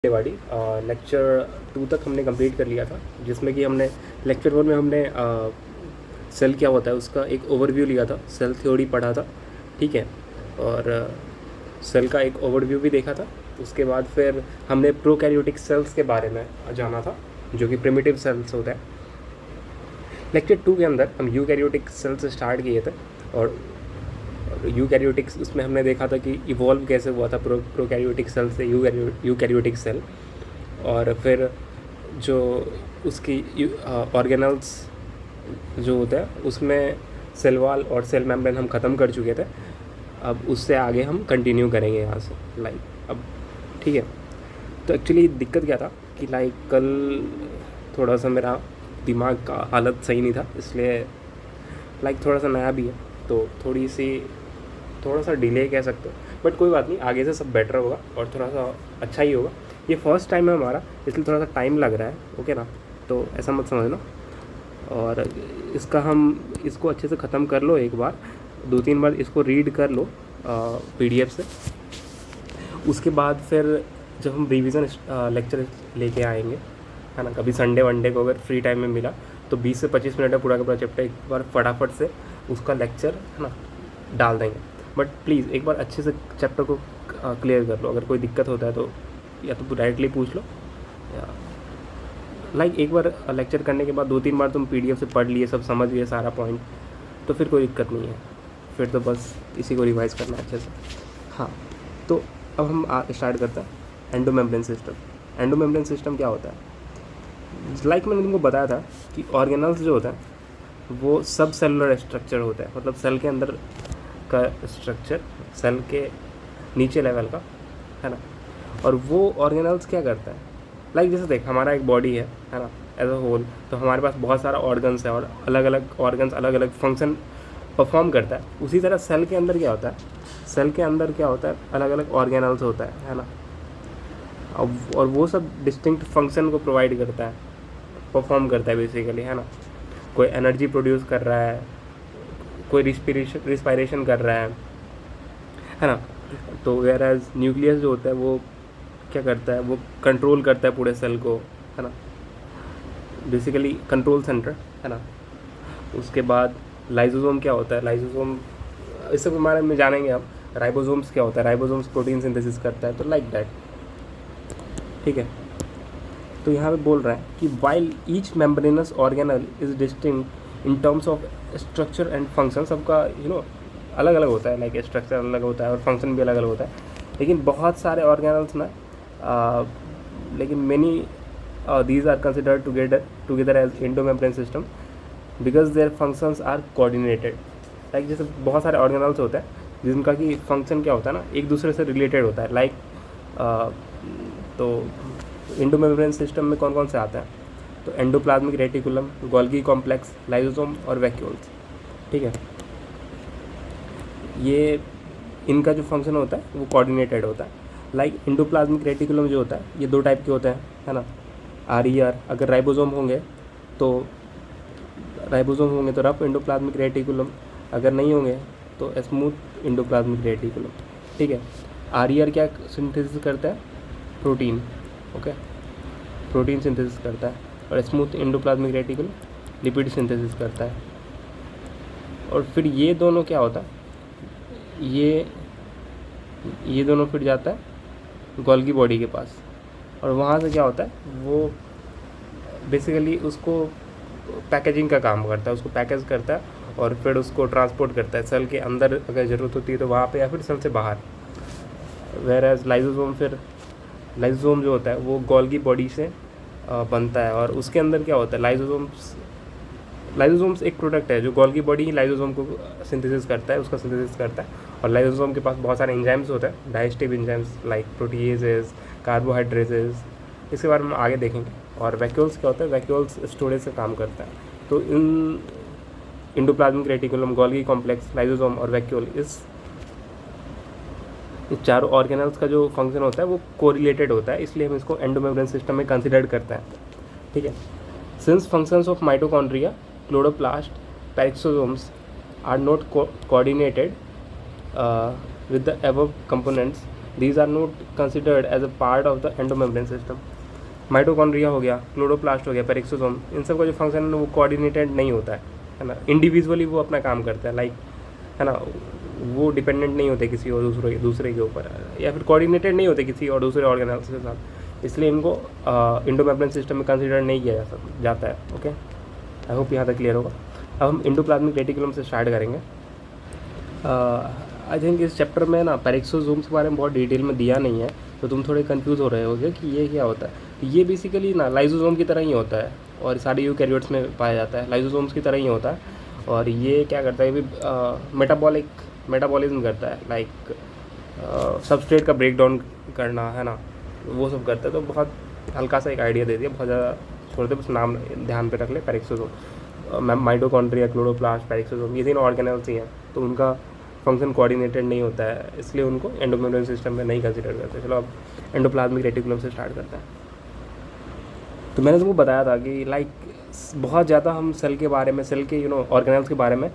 वाली लेक्चर 2 तक हमने कंप्लीट कर लिया था, जिसमें कि हमने लेक्चर 1 में हमने सेल क्या होता है उसका एक ओवरव्यू लिया था, सेल थ्योरी पढ़ा था, ठीक है। और सेल का एक ओवरव्यू भी देखा था। उसके बाद फिर हमने प्रोकैरियोटिक सेल्स के बारे में जाना था, जो कि प्रिमिटिव सेल्स होता है। लेक्चर 2 के अंदर हम यूकैरियोटिक सेल्स स्टार्ट किए थे, और यूकैरियोटिक्स उसमें हमने देखा था कि इवॉल्व कैसे हुआ था प्रोकैरियोटिक सेल से यूकैरियोटिक सेल। और फिर जो उसकी ऑर्गेनल्स जो होता है उसमें सेल वॉल और सेल मेम्ब्रेन हम ख़त्म कर चुके थे। अब उससे आगे हम कंटिन्यू करेंगे यहाँ से अब, ठीक है। तो एक्चुअली दिक्कत क्या था कि कल थोड़ा सा मेरा दिमाग का हालत सही नहीं था, इसलिए थोड़ा सा नया भी है, तो थोड़ा सा डिले कह सकते हो, बट कोई बात नहीं, आगे से सब बेटर होगा और थोड़ा सा अच्छा ही होगा। ये फर्स्ट टाइम है हमारा, इसलिए थोड़ा सा टाइम लग रहा है, ओके ना, तो ऐसा मत समझना। और इसको अच्छे से ख़त्म कर लो, एक बार 2-3 बार इसको रीड कर लो PDF से। उसके बाद फिर जब हम रिवीजन लेक्चर लेके आएंगे, है ना, कभी संडे वनडे को अगर फ्री टाइम में मिला तो 20 से 25 मिनट में पूरा का पूरा चैप्टर एक बार फटाफट से उसका लेक्चर, है ना, डाल देंगे। बट प्लीज़ एक बार अच्छे से चैप्टर को क्लियर कर लो। अगर कोई दिक्कत होता है तो या तो डायरेक्टली पूछ लो, या एक बार लेक्चर करने के बाद 2-3 बार तुम PDF से पढ़ लिए, सब समझ लिए सारा पॉइंट, तो फिर कोई दिक्कत नहीं है, फिर तो बस इसी को रिवाइज करना अच्छे से। हाँ, तो अब हम स्टार्ट करते हैं एंडोमेम्ब्रेन सिस्टम। एंडोमेम्ब्रेन सिस्टम क्या होता है? मैंने तुमको बताया था कि ऑर्गेनल्स जो होता है वो सब सेलुलर स्ट्रक्चर होता है, मतलब सेल के अंदर का स्ट्रक्चर, सेल के नीचे लेवल का, है ना। और वो ऑर्गेनल्स क्या करता है, जैसे देख, हमारा एक बॉडी है ना, एज अ होल, तो हमारे पास बहुत सारा ऑर्गन्स है और अलग अलग ऑर्गन्स अलग अलग फंक्शन परफॉर्म करता है। उसी तरह सेल के अंदर क्या होता है, सेल के अंदर क्या होता है, अलग अलग ऑर्गेनल्स होता है ना। और वो सब डिस्टिंक्ट फंक्शन को प्रोवाइड करता है, परफॉर्म करता है बेसिकली, है ना। कोई एनर्जी प्रोड्यूस कर रहा है, कोई रिस्पायरेशन कर रहा है ना। तो वेयर एज न्यूक्लियस जो होता है वो क्या करता है, वो कंट्रोल करता है पूरे सेल को, है ना, बेसिकली कंट्रोल सेंटर, है ना। उसके बाद लाइसोसोम क्या होता है, लाइसोसोम इससे बारे में जानेंगे अब। राइबोसोम्स क्या होता है, राइबोसोम्स प्रोटीन सिंथेसिस करता है, तो दैट, ठीक है। तो यहाँ पे बोल रहा है कि while each membranes organelle is distinct in terms of structure and function, सबका अलग अलग होता है, स्ट्रक्चर अलग होता है और फंक्शन भी अलग अलग होता है। लेकिन बहुत सारे ऑर्गेनल्स ना, लेकिन many these are considered together as endomembrane system because their functions are coordinated। जैसे बहुत सारे ऑर्गेनल्स होते हैं जिनका कि फंक्शन क्या होता है ना, एक दूसरे से रिलेटेड होता है। तो एंडोमेम्ब्रेन सिस्टम में कौन कौन से आते हैं, तो endoplasmic reticulum, Golgi complex, lysosome और वैक्यूल्स, ठीक है। ये इनका जो फंक्शन होता है वो कोऑर्डिनेटेड होता है। एंडोप्लाज्मिक रेटिकुलम जो होता है ये 2 टाइप के होते हैं, है ना, RER। अगर राइबोसोम होंगे तो रफ एंडोप्लाज्मिक रेटिकुलम, अगर नहीं होंगे तो स्मूथ एंडोप्लाज्मिक रेटिकुलम, ठीक है। RER क्या सिंथेसिस करता है, प्रोटीन, ओके, प्रोटीन सिंथेसिस करता है। और smooth endoplasmic reticulum lipid synthesis करता है। और फिर ये दोनों क्या होता है, ये दोनों फिर जाता है गोल्गी बॉडी के पास, और वहाँ से क्या होता है, वो बेसिकली उसको पैकेजिंग का काम करता है, उसको पैकेज करता है और फिर उसको ट्रांसपोर्ट करता है सेल के अंदर अगर ज़रूरत होती है तो वहाँ पे, या फिर सेल से बाहर। वेयर एज लाइसोसोम जो होता है वो गोल्गी बॉडी से बनता है, और उसके अंदर क्या होता है, लाइसोसोम्स एक प्रोडक्ट है जो गोल्गी बॉडी ही लाइसोसोम को सिंथेसिस करता है, उसका सिंथेसिस करता है। और लाइसोसोम के पास बहुत सारे एंजाइम्स होते हैं, डाइजेस्टिव एंजाइम्स प्रोटीएजेस, कार्बोहाइड्रेसेस, इसके बारे में आगे देखेंगे। और वैक्यूल्स क्या होता है, वैक्यूल्स स्टोरेज से काम करता है। तो इन endoplasmic reticulum, Golgi complex, lysosome और वैक्यूल, इस चारों ऑर्गेनल्स का जो फंक्शन होता है वो कोरिलेटेड होता है, इसलिए हम इसको एंडोमेम्ब्रेन सिस्टम में कंसिडर करते हैं, ठीक है। Since functions of mitochondria, chloroplast, peroxisomes are not coordinated with the above components, these are not considered as a part of the endomembrane system. Mitochondria हो गया, क्लोरोप्लास्ट हो गया, पेरिक्सोसोम, इन सब का जो फंक्शन है वो कोऑर्डिनेटेड नहीं होता है ना, इंडिविजुअली वो अपना काम करता है, लाइक है ना, वो डिपेंडेंट नहीं होते किसी और दूसरे के ऊपर, या फिर कोऑर्डिनेटेड नहीं होते किसी और दूसरे ऑर्गेनल्स के साथ, इसलिए इनको एंडोमेम्ब्रेन सिस्टम में कंसिडर नहीं किया जाता है। ओके, आई होप यहाँ तक क्लियर होगा। अब हम एंडोप्लाज्मिक रेटिकुलम से स्टार्ट करेंगे। आई थिंक इस चैप्टर में ना पेरिक्सोसोम्स के बारे में बहुत डिटेल में दिया नहीं है, तो तुम थोड़े कंफ्यूज हो रहे होगे कि ये क्या होता है। ये बेसिकली ना लाइजोसोम की तरह ही होता है और सारे यूकैरियोट्स में पाया जाता है, लाइजोसोम्स की तरह ही होता है। और ये क्या करता है, ये भी मेटाबॉलिज्म करता है, लाइक सबस्ट्रेट का ब्रेक डाउन करना, है ना, वो सब करता है। तो बहुत हल्का सा एक आइडिया दे दिया, बहुत ज़्यादा छोड़ दे, बस नाम ध्यान पे रख ले। पेरिक्सोसोम, माइटोकॉन्ड्रिया, क्लोरोप्लास्ट, पेरिक्सोसोम, ये तीनों ऑर्गेनल्स ही हैं, तो उनका फंक्शन कोऑर्डिनेटेड नहीं होता है, इसलिए उनको एंडोमेम्ब्रेन सिस्टम में नहीं कंसिडर करते। चलो अब एंडोप्लाज्मिक रेटिकुलम से स्टार्ट करते हैं। तो मैंने तुमको बताया था कि लाइक बहुत ज़्यादा हम सेल के बारे में, सेल के ऑर्गेनल्स के बारे में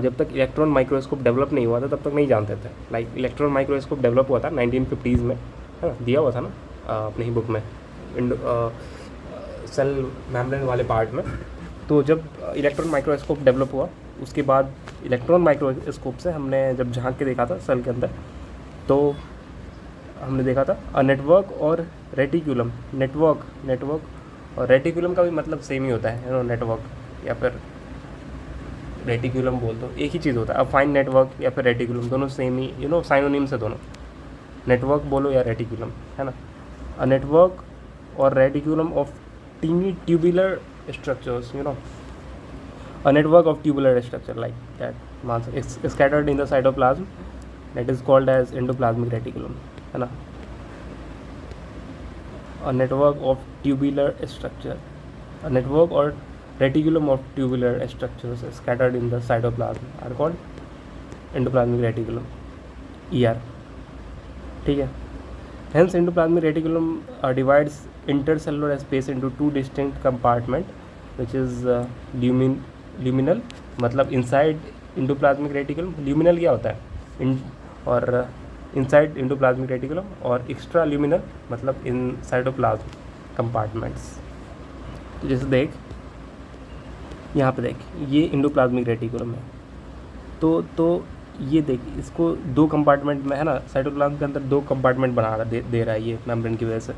जब तक इलेक्ट्रॉन माइक्रोस्कोप डेवलप नहीं हुआ था तब तक नहीं जानते थे। लाइक इलेक्ट्रॉन माइक्रोस्कोप डेवलप हुआ था 1950s में, है ना, दिया हुआ था ना अपनी ही बुक में, सेल मेम्ब्रेन वाले पार्ट में। तो जब इलेक्ट्रॉन माइक्रोस्कोप डेवलप हुआ उसके बाद इलेक्ट्रॉन माइक्रोस्कोप से हमने जब झांक के देखा था सेल के अंदर, तो हमने देखा था नेटवर्क और रेटिकुलम। नेटवर्क और रेटिकुलम का भी मतलब सेम ही होता है, नेटवर्क या फिर रेटिकुलम बोल दो, एक ही चीज़ होता है। अब फाइन नेटवर्क या फिर रेटिकुलम दोनों सेम ही, साइनोनिम्स है दोनों, नेटवर्क बोलो या रेटिकुलम, है ना। अ नेटवर्क और reticulum of tiny tubular structures, a network of tubular structure like that is scattered in the cytoplasm, that is called as endoplasmic reticulum, है ना। a network of tubular structure, a network or reticulum of tubular structures scattered in the cytoplasm are called endoplasmic reticulum, ER, ठीक है। Hence endoplasmic reticulum divides intercellular space into two distinct compartment, which is luminal, मतलब inside endoplasmic reticulum, luminal क्या होता है और inside endoplasmic reticulum, और extra luminal मतलब in cytoplasm compartments। तो जैसे देख यहाँ पे देख, ये endoplasmic reticulum है, तो ये देख, इसको दो कंपार्टमेंट में, है ना, साइटोप्लाज्म के अंदर दो कंपार्टमेंट बना रहा दे रहा है ये मेम्ब्रेन की वजह से।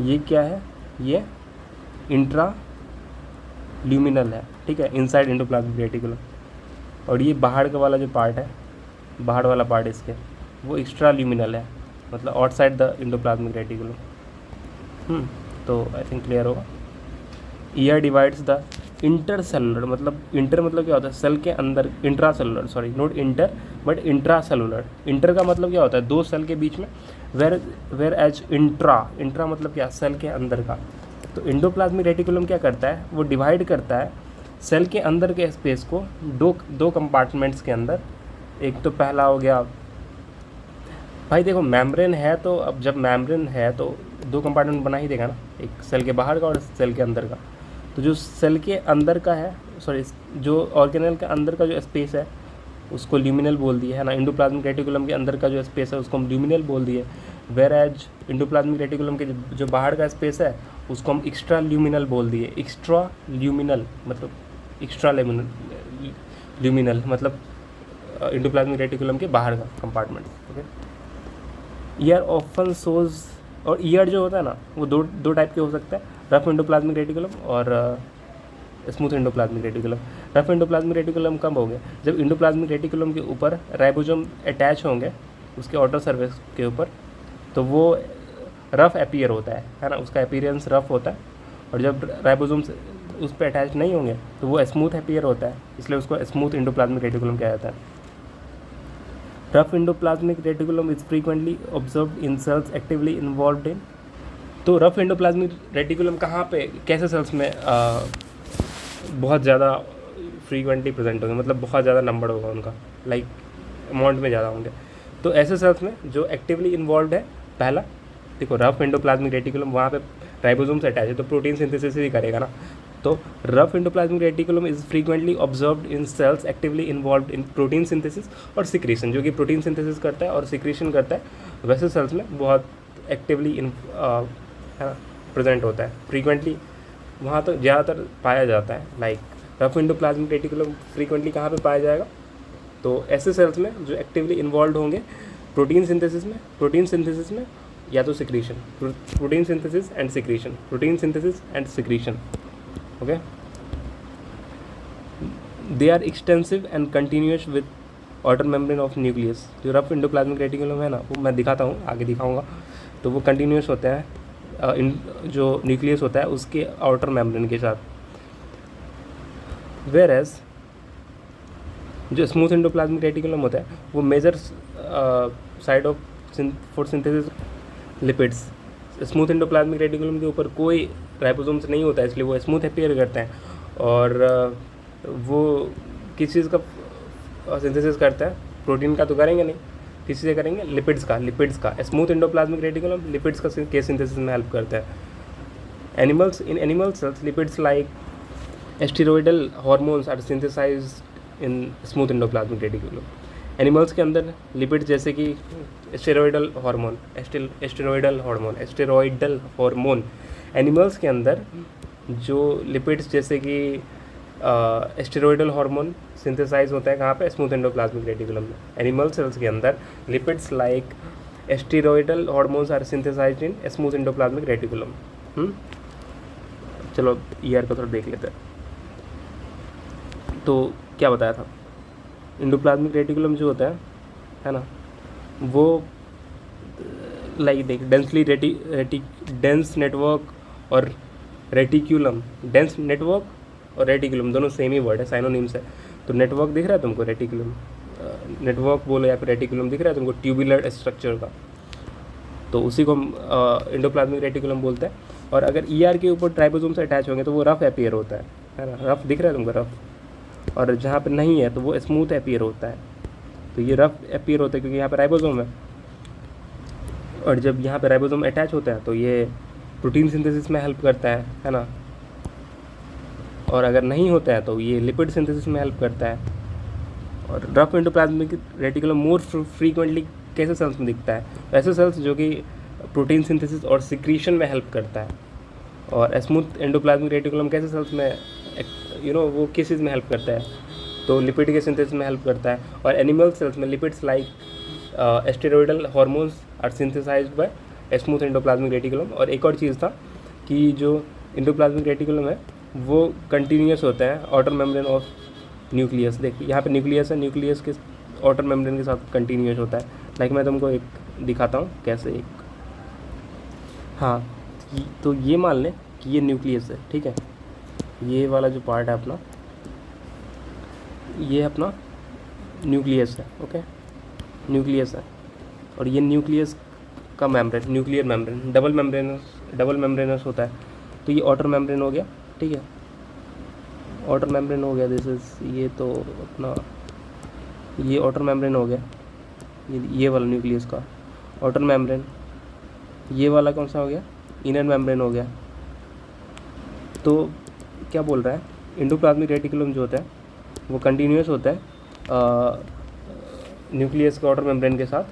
ये क्या है, ये इंट्रा ल्यूमिनल है, ठीक है, इनसाइड एंडोप्लाज्मिक रेटिकुलम। और ये बाहर का वाला जो पार्ट है, बाहर वाला पार्ट इसके, वो एक्स्ट्रा ल्यूमिनल है, मतलब आउटसाइड द एंडोप्लाज्मिक रेटिकुलम। तो आई थिंक क्लियर होगा। ईयर डिवाइड्स द इंटरसेलुलर, मतलब इंटर मतलब क्या होता है, सेल के अंदर, intracellular, sorry not inter but intracellular. Inter का मतलब क्या होता है, दो सेल के बीच में, वेर एज इंट्रा मतलब क्या, सेल के अंदर का। तो एंडोप्लाज्मिक रेटिकुलम क्या करता है, वो डिवाइड करता है सेल के अंदर के स्पेस को दो कंपार्टमेंट्स के अंदर। एक तो पहला हो गया, भाई देखो मेम्ब्रेन है, तो अब जब मेम्ब्रेन है तो दो कंपार्टमेंट बना ही देगा ना, एक सेल के बाहर का और सेल के अंदर का। तो जो सेल के अंदर का है, सॉरी जो ऑर्गेनल के अंदर का जो स्पेस है उसको ल्यूमिनल बोल दिया, है ना। एंडोप्लाज्मिक रेटिकुलम के अंदर का जो स्पेस है उसको हम ल्यूमिनल बोल दिए, वेर एज एंडोप्लाज्मिक रेटिकुलम के जो बाहर का स्पेस है उसको हम एक्स्ट्रा ल्यूमिनल बोल दिए। एक्स्ट्रा ल्यूमिनल मतलब एक्स्ट्रा ल्यूमिनल मतलब एंडोप्लाज्मिक रेटिकुलम के बाहर का कंपार्टमेंट। ओके, ईयर ऑफन सोज, और ईयर जो होता है ना वो दो टाइप के हो सकते हैं, रफ एंडोप्लाज्मिक रेटिकुलम और smooth endoplasmic reticulum. Rough endoplasmic reticulum कब होंगे, जब एंडोप्लाज्मिक रेटिकुलम के ऊपर राइबोसोम अटैच होंगे उसके आउटर सर्फेस के ऊपर, तो वो रफ अपीयर होता है ना, उसका अपीयरेंस रफ होता है। और जब राइबोसोम उस पर अटैच नहीं होंगे तो वो स्मूथ अपीयर होता है, इसलिए उसको स्मूथ एंडोप्लाज्मिक रेटिकुलम कहा जाता है। Rough endoplasmic reticulum is frequently observed in cells actively involved in. तो रफ एंडोप्लाज्मिक रेटिकुलम कहाँ पे, कैसे सेल्स में बहुत ज़्यादा फ्रीक्वेंटली प्रेजेंट होंगे, मतलब बहुत ज़्यादा नंबर होगा उनका, लाइक अमाउंट में ज़्यादा होंगे। तो ऐसे सेल्स में जो एक्टिवली इन्वॉल्व है, पहला देखो रफ एंडोप्लाज्मिक रेटिकुलम, वहाँ पे राइबोसोम से अटैच है तो प्रोटीन सिंथेसिस ही करेगा ना, तो rough endoplasmic reticulum is frequently observed in cells actively involve in protein synthesis और सिक्रीशन, जो कि प्रोटीन सिंथेसिस करता है और सिक्रीशन करता है, वैसे सेल्स में बहुत एक्टिवली प्रेजेंट होता है, फ्रीक्वेंटली वहाँ तो ज़्यादातर पाया जाता है। Like rough endoplasmic reticulum frequently कहाँ पे पाया जाएगा, तो ऐसे सेल्स में जो एक्टिवली इन्वॉल्व होंगे प्रोटीन सिंथेसिस में या तो secretion, protein synthesis and secretion, okay. They are extensive and continuous with outer membrane of nucleus. जो रफ एंडोप्लाज्मिक रेटिकुलम है ना, वो मैं दिखाता हूँ, आगे दिखाऊंगा, तो वो कंटिन्यूस होता है जो न्यूक्लियस होता है उसके आउटर मेम्ब्रेन के साथ। वेयर एज जो स्मूथ एंडोप्लाज्मिक रेटिकुलम होता है वो major side of for synthesis lipids. Smooth endoplasmic reticulum के ऊपर कोई राइबोसोम्स नहीं होता है, इसलिए वो स्मूथ अपीयर करते हैं, और वो किस चीज़ का सिंथेसिस करता है, प्रोटीन का तो करेंगे नहीं, किसी से करेंगे, लिपिड्स का। स्मूथ एंडोप्लाज्मिक रेटिकुलम लिपिड्स का के सिंथेसिस में हेल्प करता है। In animal cells lipids like steroidal hormones are synthesized in smooth endoplasmic reticulum. Animals के अंदर लिपिड जैसे कि स्टेरॉयडल हार्मोन एनिमल्स के अंदर जो लिपिड्स जैसे कि स्टेरॉयडल हार्मोन सिंथेसाइज होता है कहाँ पे, स्मूथ एंडोप्लाज्मिक रेटिकुलम में। एनिमल सेल्स के अंदर lipids like steroidal hormones are synthesized in smooth endoplasmic reticulum. चलो ईआर को थोड़ा देख लेते हैं। तो क्या बताया था, एंडोप्लाज्मिक रेटिकुलम जो होता है ना, वो लाइक देख डेंस नेटवर्क और रेटिकुलम, डेंस नेटवर्क और रेटिकुलम दोनों सेम ही वर्ड है, साइनोनिम्स है। तो नेटवर्क दिख रहा है तुमको, रेटिकुलम नेटवर्क बोलो या फिर रेटिकुलम दिख रहा है तुमको, ट्यूबुलर स्ट्रक्चर का, तो उसी को हम एंडोप्लाज्मिक रेटिकुलम बोलते हैं। और अगर ईआर के ऊपर ट्राइबोसोम से अटैच होंगे तो वो रफ अपीयर होता है ना, रफ दिख रहा है तुमको, रफ। और जहाँ पर नहीं है तो वो स्मूथ अपीयर होता है। तो ये रफ अपीयर होता है क्योंकि यहाँ पर राइबोसोम है, और जब यहाँ पर राइबोसोम अटैच होता है तो ये प्रोटीन सिंथेसिस में हेल्प करता है ना, और अगर नहीं होता है तो ये लिपिड सिंथेसिस में हेल्प करता है। और rough endoplasmic reticulum more frequently कैसे सेल्स में दिखता है, ऐसे सेल्स जो कि प्रोटीन सिंथेसिस और सिक्रीशन में हेल्प करता है। और स्मूथ एंडोप्लाज्मिक रेटिकुलम कैसे सेल्स में वो किस चीज़ में हेल्प करता है, तो लिपिड के सिंथेसिस में हेल्प करता है। और एनिमल सेल्स में lipids like steroidal hormones are synthesized by smooth endoplasmic reticulum. और एक और चीज़ था कि जो एंडोप्लाज्मिक रेटिकुलम है वो कंटिन्यूस होता है आउटर मेम्ब्रेन ऑफ न्यूक्लियस। देखिए यहाँ पे न्यूक्लियस है, न्यूक्लियस के आउटर मेम्ब्रेन के साथ कंटिन्यूस होता है। लाइक मैं तुमको एक दिखाता हूँ कैसे, एक हाँ, तो ये मान लें कि ये न्यूक्लियस है, ठीक है, ये वाला जो पार्ट है अपना, ये अपना न्यूक्लियस है, ओके, न्यूक्लियस है। और ये न्यूक्लियस का membrane, nuclear membrane double membranous होता है। तो ये आउटर मेम्ब्रेन हो गया, ठीक है, आउटर मेम्ब्रेन हो गया, दिस इज, ये तो अपना ये आउटर मेम्ब्रेन हो गया, ये वाला न्यूक्लियस का आउटर मेम्ब्रेन। ये वाला कौन सा हो गया, इनर मेम्ब्रेन हो गया। तो क्या बोल रहा है, एंडोप्लाज्मिक रेटिकुलम जो होता है वो कंटिन्यूस होता है न्यूक्लियस के आउटर मेम्ब्रेन के साथ,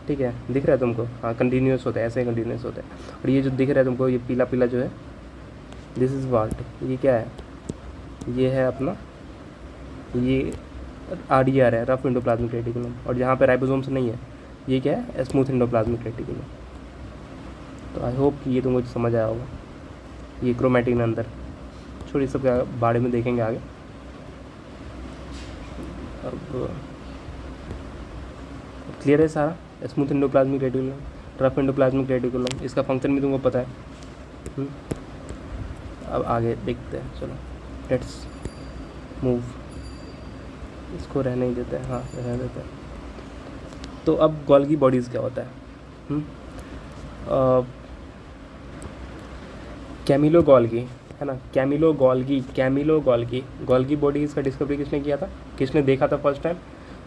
ठीक है, दिख रहा है तुमको, हाँ, कंटिन्यूस होता है, ऐसे ही कंटिन्यूस होता है। और ये जो दिख रहा है तुमको, ये पीला पीला जो है, दिस इज़ वाट, ये क्या है, ये है अपना, ये RER है, रफ एंडोप्लाज्मिक रेटिकुलम। और जहाँ पे राइबोसोम्स नहीं है, ये क्या है, स्मूथ एंडोप्लाज्मिक रेटिकुलम। तो आई होप कि ये तुमको समझ आया होगा। ये क्रोमैटिन अंदर, छोड़, इस सब के बारे में देखेंगे आगे। अब क्लियर है सारा, smooth endoplasmic reticulum, rough endoplasmic reticulum, इसका फंक्शन भी तुमको पता है। अब आगे देखते हैं, चलो लेट्स मूव, इसको रहने ही देते हैं, हाँ रहने देते हैं। तो अब गोल्गी बॉडीज़ क्या होता है, कैमिलो गोल्गी है ना, कैमिलो गोल्गी बॉडीज़ का डिस्कवरी किसने किया था, किसने देखा था फर्स्ट टाइम,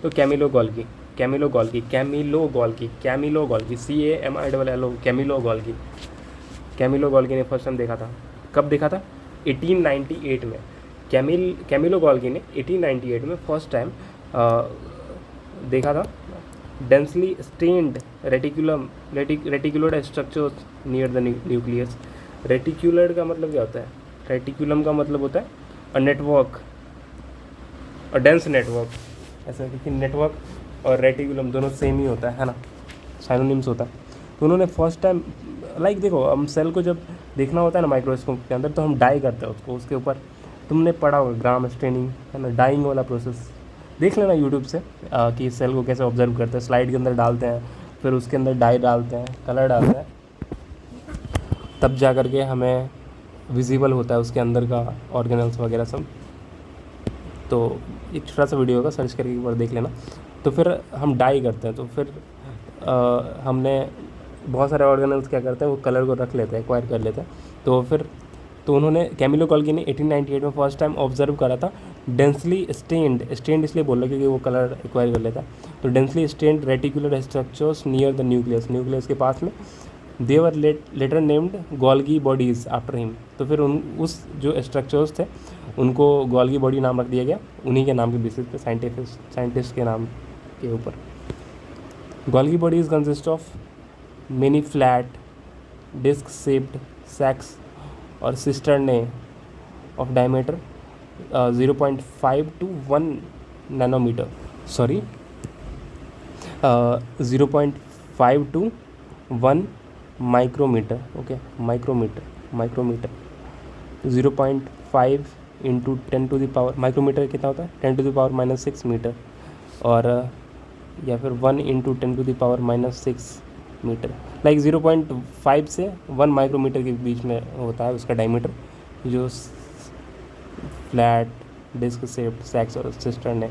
तो Camillo Golgi CAMILO, Camillo Golgi ने फर्स्ट टाइम देखा था। कब देखा था, 1898 में कैमिलो गोल्गी ने 1898 में फर्स्ट टाइम देखा था densely stained reticular structures near the nucleus. Reticular का मतलब क्या होता है? रेटिकुलम का मतलब होता है a network, a dense network, ऐसा क्योंकि नेटवर्क और रेटिकुलम दोनों सेम ही होता है ना, साइनोनिम्स होता है। तो उन्होंने फर्स्ट टाइम लाइक देखो, हम सेल को जब देखना होता है ना माइक्रोस्कोप के अंदर, तो हम डाई करते हैं उसको, उसके ऊपर तुमने पढ़ा होगा ग्राम स्टेनिंग, है ना, डाइंग वाला प्रोसेस देख लेना यूट्यूब से कि सेल को कैसे ऑब्जर्व करते हैं। स्लाइड के अंदर डालते हैं, फिर उसके अंदर डाई डालते हैं, कलर डालते हैं, तब जा कर के हमें विजिबल होता है उसके अंदर का ऑर्गेनल्स वगैरह सब। तो एक छोटा सा वीडियो होगा, सर्च करके एक बार देख लेना। तो फिर हम डाई करते हैं, तो फिर हमने बहुत सारे ऑर्गेनल्स क्या करते हैं, वो कलर को रख लेते हैं, एक्वायर कर लेते हैं। तो उन्होंने कैमिलो गोल्गी ने 1898 में फर्स्ट टाइम ऑब्जर्व करा था डेंसली स्टेन्ड इसलिए बोल रहे क्योंकि वो कलर एक्वायर कर लेता है। तो densely stained reticular structures near the nucleus के पास में, they were later named Golgi bodies after him. तो फिर उस जो स्ट्रक्चर्स थे उनको गोल्गी बॉडी नाम रख दिया गया, उन्हीं के नाम के बेसिस पे, साइंटिस्ट के नाम के ऊपर। Golgi bodies consist of many flat disc shaped sacs और cisternae of diameter 0.5 to 1 nanometre, 0.5 to 1 micrometre, okay, micrometre 0.5 into 10 to the power, micrometre कितना होता है 10 to the पावर -6 मीटर, और या फिर 1 into 10 to the power -6 metre, like 0.5 से 1 micrometer के बीच में होता है उसका डायमीटर, जो फ्लैट डिस्क शेप्ड सैक्स और सिस्टर्न है।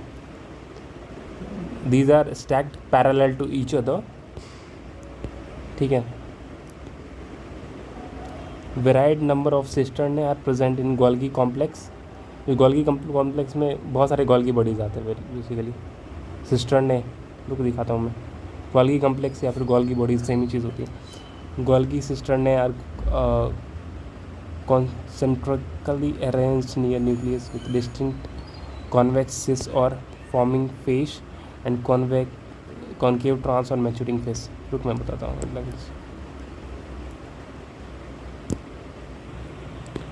These are stacked parallel to each other, ठीक है। Varied number of cistern are present in Golgi complex. Golgi complex में बहुत सारे गोल्गी बॉडीज आते हैं बेसिकली। सिस्टर्न है, रुक दिखाता हूँ मैं। गोल्गी कॉम्प्लेक्स या फिर गोल्गी बॉडीज सेम ही चीज़ होती है। Golgi cistern are concentrically arranged near nucleus with distinct convex cysts or forming face and concave trans और maturing face। रुक मैं बताता हूँ मतलब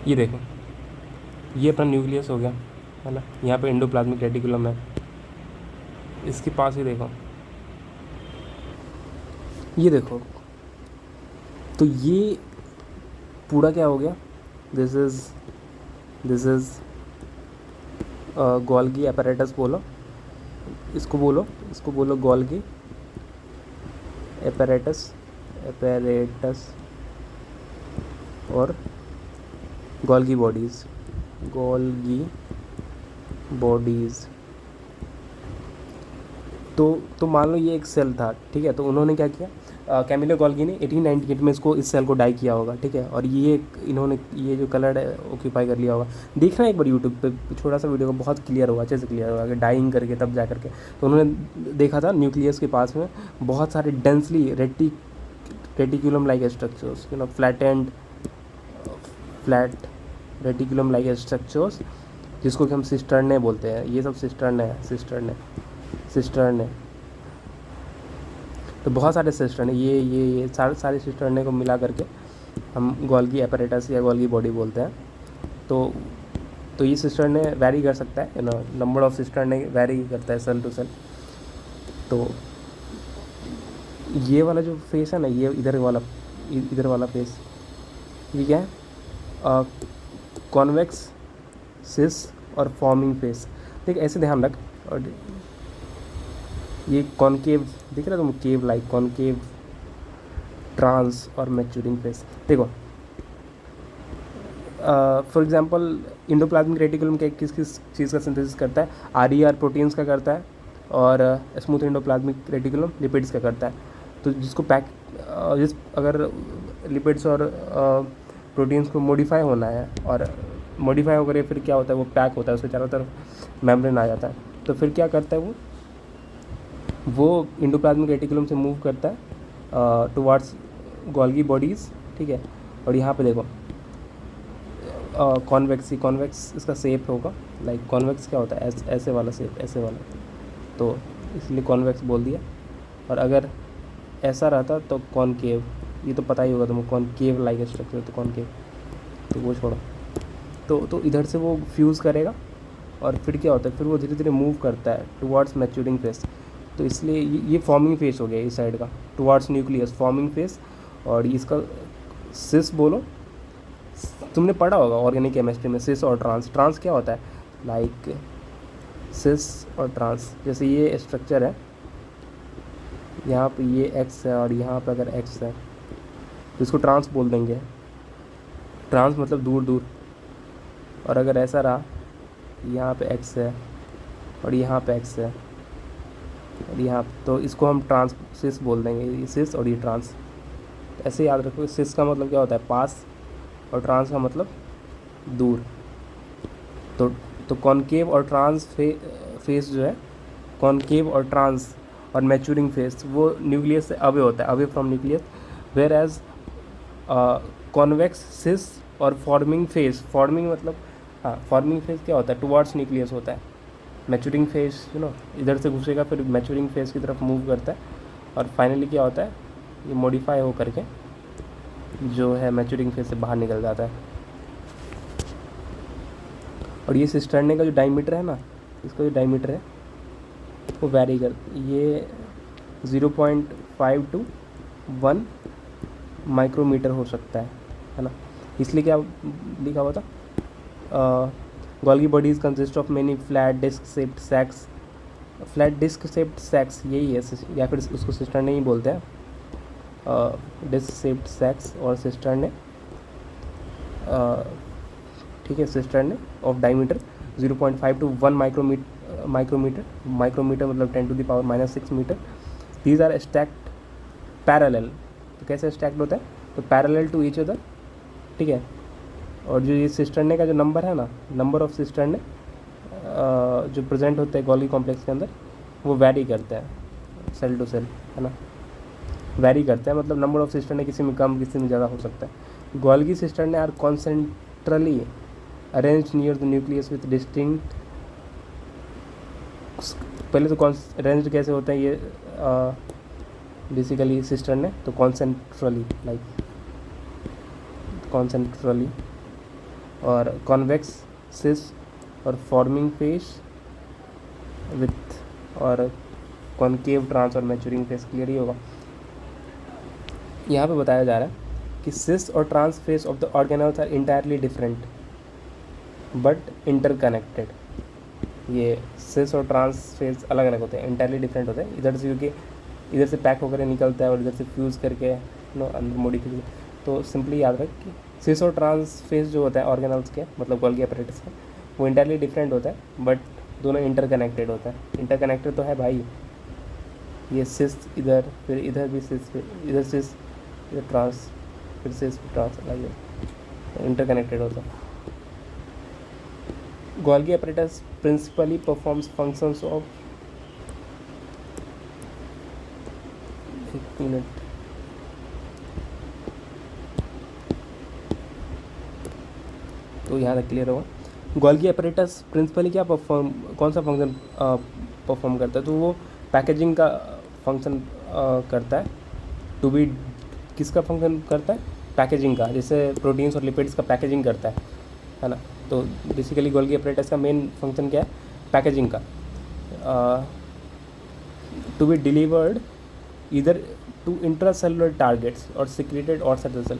ये देखो, ये अपना न्यूक्लियस हो गया, है ना। यहाँ पे एंडोप्लाज्मिक रेटिकुलम है, इसके पास ही देखो, ये देखो, तो ये पूरा क्या हो गया, दिस इज़ गोल्गी apparatus बोलो, इसको बोलो गोल्गी apparatus और गोल्गी बॉडीज़। तो मान लो ये एक सेल था, ठीक है। तो उन्होंने क्या किया, कैमिलो गोल्गी ने 1898 में इस सेल को डाई किया होगा, ठीक है। और इन्होंने ये जो कलर है ऑक्यूपाई कर लिया होगा। देखना एक बार यूट्यूब पे, छोटा सा वीडियो, बहुत क्लियर होगा, अच्छे से क्लियर होगा कि डाइंग करके तब जा करके। तो उन्होंने देखा था न्यूक्लियस के पास में बहुत सारे densely reticulum like structures, flat reticulum like structures, जिसको कि हम सिस्टर्ने बोलते हैं। ये सब सिस्टर्ने तो बहुत सारे सिस्टर्ने, ये सारे सिस्टर्ने को मिला करके हम गोल्गी एपरेटस या गोल्गी बॉडी बोलते हैं। तो ये सिस्टर्ने वैरी कर सकता है, नंबर ऑफ सिस्टर्ने वैरी करता है सेल टू सेल। तो ये वाला जो फेस है ना, ये इधर वाला फेस, ये क्या है, कॉन्वेक्स सिस और फॉर्मिंग फेस। ठीक, ऐसे ध्यान रख। और ये कॉनकेव दिख रहा है तुम, केव लाइक कॉनकेव, ट्रांस और मैच्योरिंग फेस। देखो फॉर एग्जांपल इंडोप्लाज्मिक रेटिकुलम किस चीज़ का सिंथेसिस करता है, आर प्रोटीन्स का करता है, और स्मूथ इंडोप्लाज्मिक रेटिकुलम लिपिड्स का करता है। तो जिसको अगर लिपिड्स और प्रोटीन्स को मॉडिफाई होना है, और मॉडिफाई होकर फिर क्या होता है, वो पैक होता है, उसके चारों तरफ मेम्ब्रेन आ जाता है। तो फिर क्या करता है वो इंडोप्लाज्मिक रेटिकुलम से मूव करता है टुवार्ड्स गोल्गी बॉडीज़, ठीक है। और यहाँ पे देखो कॉन्वेक्स इसका शेप होगा, लाइक कॉन्वेक्स क्या होता है, ऐसे वाला शेप, ऐसे वाला, तो इसलिए कॉन्वेक्स बोल दिया। और अगर ऐसा रहता तो कॉनकेव, ये तो पता ही होगा तुमको, कॉनकेव लाइक स्ट्रक्चर, तो कॉनकेव, तो वो छोड़ो। तो इधर से वो फ्यूज़ करेगा और फिर क्या होता है, फिर वो धीरे धीरे मूव करता है टुवार्ड्स मैच्योरिंग फेस। तो इसलिए ये फॉर्मिंग फेस हो गया इस साइड का, टुवार्ड्स न्यूक्लियस फॉर्मिंग फेस। और इसका सिस बोलो, तुमने पढ़ा होगा ऑर्गेनिक केमिस्ट्री में, सिस और ट्रांस। ट्रांस क्या होता है, लाइक सिस और ट्रांस, जैसे ये स्ट्रक्चर है, यहाँ पे ये एक्स है और यहाँ पे अगर एक्स है तो इसको ट्रांस बोल देंगे। ट्रांस मतलब दूर दूर। और अगर ऐसा रहा, यहाँ पे एक्स है और यहाँ पे एक्स है और यहाँ, तो इसको हम ट्रांस सिस बोल देंगे, ये सिस और ये ट्रांस। ऐसे याद रखो, सिस का मतलब क्या होता है, पास, और ट्रांस का मतलब दूर। तो कॉनकेव और ट्रांस फेस जो है, कॉनकेव और ट्रांस और मैच्योरिंग फेस, वो न्यूक्लियस से अवे होता है, away from nucleus. Whereas convex, cis और फॉर्मिंग फेस, फॉर्मिंग मतलब हाँ, फॉर्मिंग फेस क्या होता है, टुवार्ड्स न्यूक्लियस होता है। मैच्योरिंग फेस इधर से घुसेगा, फिर मैच्योरिंग फेस की तरफ मूव करता है, और फाइनली क्या होता है, ये मॉडिफाई हो करके जो है मैच्योरिंग फेस से बाहर निकल जाता है। और ये सिस्टर्ने का जो डायमीटर है ना, इसका जो डायमीटर है वो वैरी कर, ये 0.5 to 1 माइक्रोमीटर हो सकता है ना। इसलिए क्या लिखा हुआ था, Golgi bodies consist of many flat disc shaped sacs, flat disc shaped sacs यही है, या फिर उसको सिस्टर्ने ही बोलते हैं, डिस्क शेप्ड सैक्स और सिस्टर्ने, ठीक है, cisternae of diameter 0.5 to 1 micrometre, micrometre मतलब 10⁻⁻⁶ metre. These are stacked parallel, तो कैसे स्टैक्ड होता है, तो पैरेलल टू ईच अदर, ठीक है। और जो ये सिस्टर्ने का जो नंबर है ना, नंबर ऑफ सिस्टर्ने जो प्रेजेंट होते हैं गोल्गी कॉम्प्लेक्स के अंदर, वो वैरी करते हैं सेल टू सेल, है ना, वैरी करते हैं, मतलब नंबर ऑफ सिस्टर्ने किसी में कम किसी में ज़्यादा हो सकता है। Golgi cisternae are concentrically arranged near the nucleus with distinct, पहले तो अरेंज्ड कैसे होते हैं ये बेसिकली सिस्टर्ने, तो कॉन्सेंट्रली, लाइक कॉन्सेंट्रली, और कॉन्वेक्स, सिस और फॉर्मिंग फेस विथ, और कॉनकेव, ट्रांस और मैच्योरिंग फेस। क्लियर ही होगा। यहाँ पे बताया जा रहा है कि सिस और trans face of the organelles are entirely different but interconnected. ये सिस और ट्रांस फेस अलग अलग होते हैं, इंटायरली डिफरेंट होते हैं, इधर से क्योंकि इधर से पैक होकर निकलता है और इधर से फ्यूज़ करके अंदर मॉडिफिकेशन। तो सिंपली याद रख कि सिस और ट्रांस फेस जो होता है ऑर्गेनल्स के, मतलब गोल्गी अपैरेटस का, वो इंटायरली डिफरेंट होता है, बट दोनों इंटरकनेक्टेड होता है। इंटरकनेक्टेड तो है भाई, ये सिस इधर, फिर इधर भी सिस, फिर इधर सिस, इधर ट्रांस, फिर सिस, ट्रांस, अलग इंटरकनेक्टेड होता है। Golgi apparatus principally performs functions of, एक मिनट, तो यहाँ तक क्लियर होगा। गोल्गी apparatus प्रिंसिपली क्या कौन सा फंक्शन परफॉर्म करता है, तो वो पैकेजिंग का फंक्शन करता है। टू बी किसका फंक्शन करता है, पैकेजिंग का, जैसे प्रोटीन्स और लिपिड्स का पैकेजिंग करता है ना। तो बेसिकली गोल्गी अपैरेटस का मेन फंक्शन क्या है, पैकेजिंग का। टू बी डिलीवर्ड इधर टू इंट्रा सेलुलर टारगेट्स और सिक्रेटेड और सेल।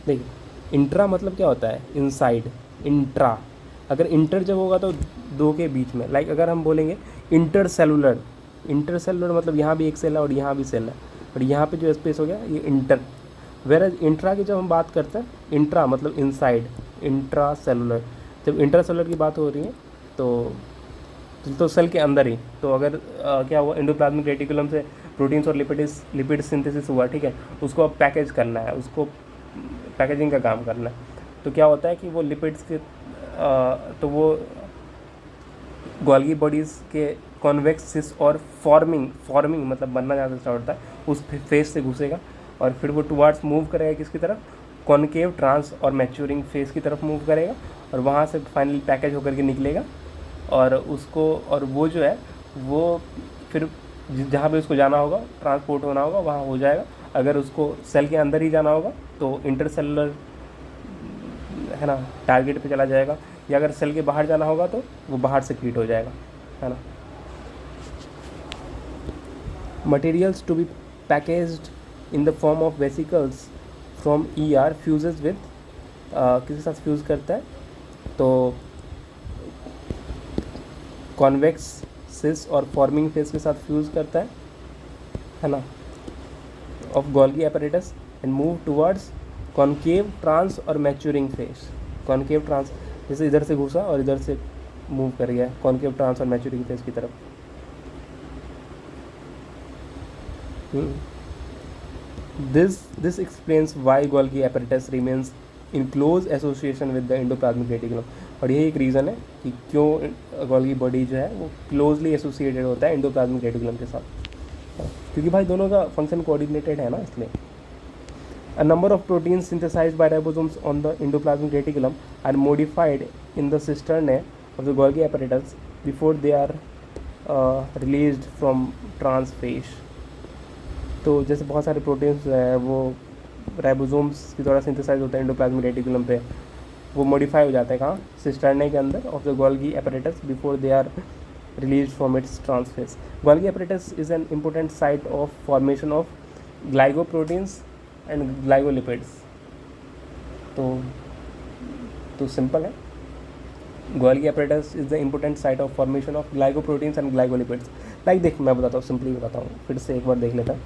देखिए, इंट्रा मतलब क्या होता है, इनसाइड, इंट्रा। अगर इंटर जब होगा तो दो के बीच में, लाइक अगर हम बोलेंगे इंटर सेलुलर मतलब यहाँ भी एक सेल है और यहाँ भी सेल है, और यहाँ पे जो स्पेस हो गया ये इंटर। वेयर इंट्रा की जब हम बात करते हैं, इंट्रा मतलब इनसाइड, इंट्रा सेलुलर। जब इंट्रा सेलुलर की बात हो रही है तो सेल के अंदर ही, तो अगर क्या हुआ, एंडोप्लाज्मिक रेटिकुलम से प्रोटीन्स और लिपिड सिंथेसिस हुआ, ठीक है, उसको अब पैकेज करना है, उसको पैकेजिंग का काम करना है। तो क्या होता है कि वो लिपिड्स के तो वो गोल्गी बॉडीज़ के कॉन्वेक्स, सिस और फॉर्मिंग मतलब बनना ज़्यादा स्टार्ट होता है, उस फेस से घुसेगा और फिर वो टुवार्ड्स मूव करेगा किसकी तरफ, कॉनकेव, ट्रांस और मैच्योरिंग फेज की तरफ मूव करेगा और वहाँ से फाइनली पैकेज होकर के निकलेगा और उसको, और वो जो है वो फिर जहाँ पे उसको जाना होगा, ट्रांसपोर्ट होना होगा, वहाँ हो जाएगा। अगर उसको सेल के अंदर ही जाना होगा तो इंटरसेलुलर है ना टारगेट पे चला जाएगा, या अगर सेल के बाहर जाना होगा तो वो बाहर से क्रीट हो जाएगा, है ना। Materials to be packaged in the form of vesicles from ER fuses with किसके साथ फ्यूज़ करता है, तो कॉन्वेक्स, सिस और फॉर्मिंग फेस के साथ फ्यूज़ करता है ना, of Golgi apparatus and move towards concave, trans और मैच्योरिंग फेस। कॉनकेव, ट्रांस, जैसे इधर से घुसा और इधर से मूव कर गया कॉनकेव, ट्रांस और मैच्योरिंग फेस की तरफ। This explains why Golgi apparatus remains in close association with the endoplasmic reticulum। और यही एक रीज़न है कि क्यों गोल्गी बॉडी जो है वो क्लोजली एसोसिएटेड होता है एंडोप्लाज्मिक रेटिकुलम के साथ, क्योंकि भाई दोनों का फंक्शन कोऑर्डिनेटेड है ना, इसलिए। A number of proteins synthesized by ribosomes on the endoplasmic reticulum are modified in the cisternae of the Golgi apparatus before they are released from trans phase। तो जैसे बहुत सारे प्रोटीन्स जो है वो राइबोसोम्स की द्वारा सिंथेसाइज होते हैं एंडोप्लाज्मिक रेटिकुलम पे, वो मॉडिफाई हो जाते हैं कहाँ, सिस्टर्ने के अंदर of the Golgi apparatus before they are release from its trans face. Golgi apparatus is an important site of formation of glycoproteins and glycolipids. तो सिंपल है, Golgi apparatus is the important site of formation of glycoproteins and glycolipids. Like देख, मैं बताता हूँ, simply बताता हूँ, फिर से एक बार देख लेता हूँ।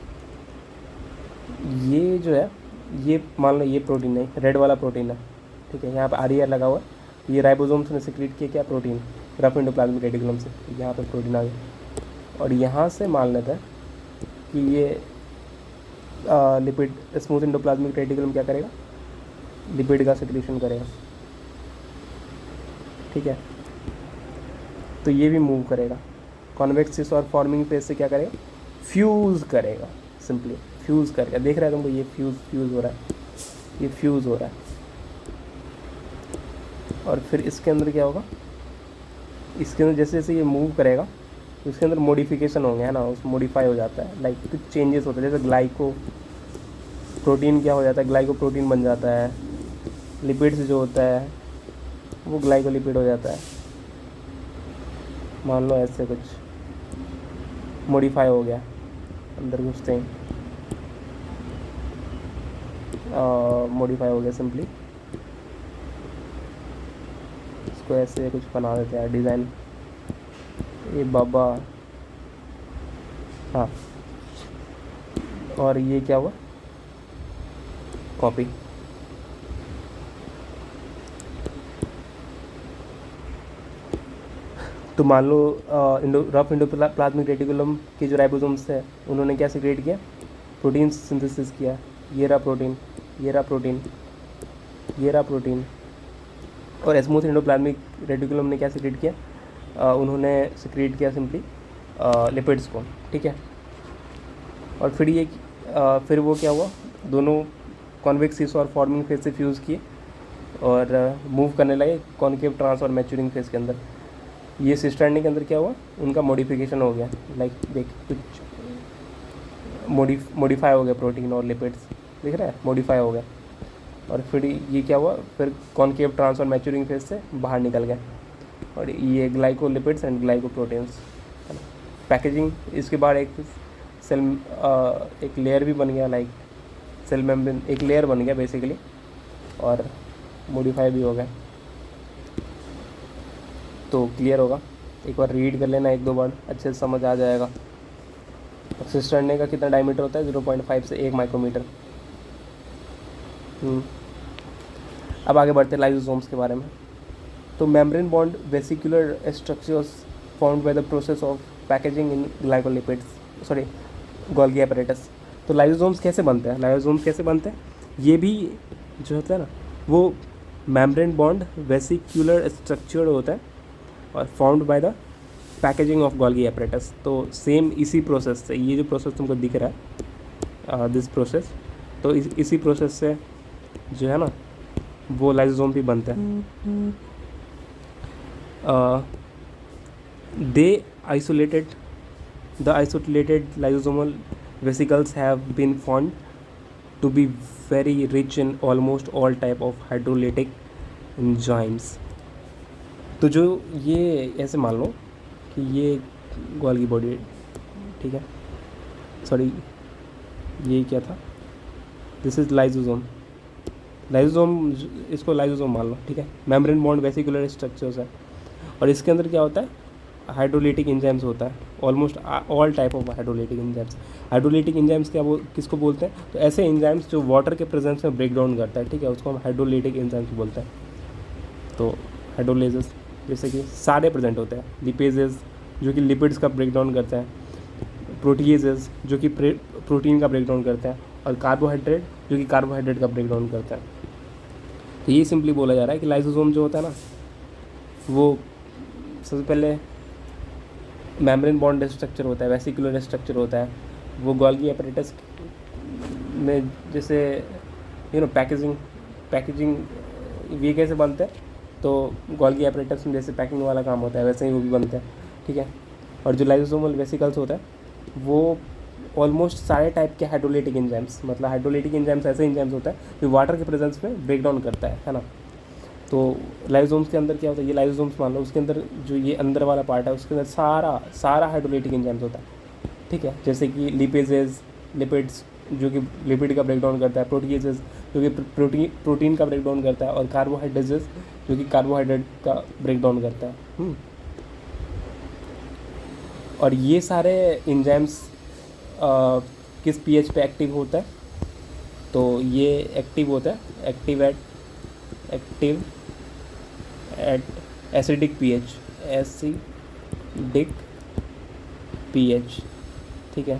ये जो है, ये मान लो ये प्रोटीन है, रेड वाला प्रोटीन है, ठीक है, यहाँ पे RER लगा हुआ है, ये राइबोसोम्स ने सिक्रीट किया क्या, प्रोटीन, रफ एंडोप्लाज्मिक रेटिकुलम से, यहाँ पे प्रोटीन आ गया। और यहाँ से मान लेते हैं कि ये लिपिड, स्मूथ एंडोप्लाज्मिक रेटिकुलम क्या करेगा, लिपिड का सिक्रीशन करेगा, ठीक है। तो ये भी मूव करेगा, कॉन्वेक्स सिस और फॉर्मिंग फेज से क्या करेगा, फ्यूज़ करेगा, सिंपली फ्यूज़ करेगा। देख रहा है तुमको, ये फ्यूज़ हो रहा है, ये फ्यूज़ हो रहा है। और फिर इसके अंदर क्या होगा, इसके अंदर जैसे जैसे ये मूव करेगा तो इसके अंदर मॉडिफिकेशन होंगे, है ना, उस मॉडिफाई हो जाता है, लाइक कुछ चेंजेस होते हैं। जैसे ग्लाइको प्रोटीन क्या हो जाता है, ग्लाइको प्रोटीन बन जाता है, लिपिड्स जो होता है वो ग्लाइकोलिपिड हो जाता है, मान लो ऐसे कुछ मॉडिफाई हो गया, अंदर घुसते हैं मॉडिफाई हो गया, सिंपली इसको ऐसे कुछ बना देते हैं डिज़ाइन, ये बाबा, हाँ। और ये क्या हुआ, कॉपी। तो मान लो रफ एंडोप्लाज्मिक रेटिकुलम के जो राइबोसोम्स है उन्होंने क्या सिक्रेट किया, प्रोटीन सिंथेसिस किया, ये रहा प्रोटीन, ये रहा प्रोटीन, ये रहा प्रोटीन। और स्मूथ एंडोप्लाज्मिक रेटिकुलम ने क्या सिक्रेट किया, उन्होंने सिक्रेट किया सिंपली लिपिड्स को, ठीक है। और फिर ये फिर वो क्या हुआ, दोनों कॉन्वेक्स सिस और फॉर्मिंग फेज से फ्यूज़ किए और मूव करने लगे कॉनकेव, ट्रांस और मैच्योरिंग फेज के अंदर। ये सिस्टर्नी के अंदर क्या हुआ, उनका मॉडिफिकेशन हो गया, लाइक देख कुछ मॉडिफाई हो गया, प्रोटीन और लिपिड्स, दिख रहा है, मॉडिफाई हो गया। और फिर ये क्या हुआ, फिर कॉनकेव, ट्रांस और मैच्योरिंग फेज से बाहर निकल गया, और ये ग्लाइकोलिपिड्स एंड ग्लाइकोप्रोटीन्स, पैकेजिंग। इसके बाद एक सेल, एक लेयर भी बन गया, लाइक सेल मेम्ब्रेन, एक लेयर बन गया बेसिकली, और मॉडिफाई भी हो गया। तो क्लियर होगा, एक बार रीड कर लेना, एक दो बार अच्छे से समझ आ जाएगा। सिस्टर्ने का कितना डायमीटर होता है, 0.5 से 1 माइक्रोमीटर। अब आगे बढ़ते हैं लाइसोसोम्स के बारे में। तो membrane bond vesicular structures formed by the process of packaging in glycolipids, sorry Golgi apparatus। तो लाइसोसोम्स कैसे बनते हैं, लाइसोसोम्स कैसे बनते हैं, ये भी जो होता है ना वो मेम्ब्रेन बॉन्ड वेसिकुलर स्ट्रक्चर होता है और formed by the packaging of Golgi apparatus। तो सेम इसी प्रोसेस से, ये जो प्रोसेस तुमको दिख रहा है, दिस प्रोसेस, तो इसी प्रोसेस से जो है ना वो लाइसोसोम भी बनते हैं। They isolated the isolated lysosomal vesicles have been found to be very rich in almost all type of hydrolytic enzymes। तो जो ये ऐसे मान लो कि ये गोल्गी बॉडी है, ठीक है, सॉरी ये क्या था, दिस इज़ लाइसोसोम। लाइसोसोम, इसको लाइसोसोम मान लो, ठीक है। मेम्ब्रेन बॉन्ड वेसिकुलर स्ट्रक्चर्स है, और इसके अंदर क्या होता है, हाइड्रोलिटिक एंजाइम्स होता है, almost all type of hydrolytic enzymes. Hydrolytic enzymes क्या किसको बोलते हैं, तो ऐसे एंजाइम्स जो वाटर के प्रेजेंस में ब्रेक डाउन करता है, ठीक है, उसको हम हाइड्रोलिटिक एंजाइम्स बोलते हैं। तो हाइड्रोलेजेस जैसे कि सारे प्रेजेंट होते हैं, लिपेजेस जो कि लिपिड्स का ब्रेक डाउन करते हैं, प्रोटीएजेस जो कि प्रोटीन का ब्रेक डाउन करते हैं, और कार्बोहाइड्रेट जो कि कार्बोहाइड्रेट का ब्रेक डाउन करते हैं। तो ये सिंपली बोला जा रहा है कि लाइसोसोम जो होता है ना, वो सबसे पहले मेम्ब्रेन बॉन्ड स्ट्रक्चर होता है, वेसिकुलर स्ट्रक्चर होता है, वो गोल्गी एपरेटस में जैसे पैकेजिंग ये कैसे बनते हैं, तो गोल्गी एपरेटस में जैसे पैकिंग वाला काम होता है, वैसे ही वो भी बनते हैं, ठीक है। और जो लाइसोसोमल वेसिकल्स होता है वो ऑलमोस्ट सारे टाइप के हाइड्रोलिटिक एंजाइम्स, मतलब हाइड्रोलिटिक एंजाइम्स ऐसे एंजाइम्स होता है जो वाटर के प्रेजेंस में ब्रेक डाउन करता है ना। तो लाइसोसोम्स के अंदर क्या होता है, ये लाइसोसोम्स मान लो, उसके अंदर जो ये अंदर वाला पार्ट है उसके अंदर सारा हाइड्रोलिटिक एंजाइम्स होता है, ठीक है। जैसे कि लिपेजेस, लिपिड्स जो कि लिपिड का ब्रेक डाउन करता है, प्रोटीएजेस जो कि प्रोटीन का ब्रेक डाउन करता है, और कार्बोहाइड्रेजेस जो कि कार्बोहाइड्रेट का ब्रेक डाउन करता है। और ये सारे एंजाइम्स किस पीएच पे एक्टिव होता है, तो ये एक्टिव होता है एक्टिव एट एसिडिक पीएच, ठीक है।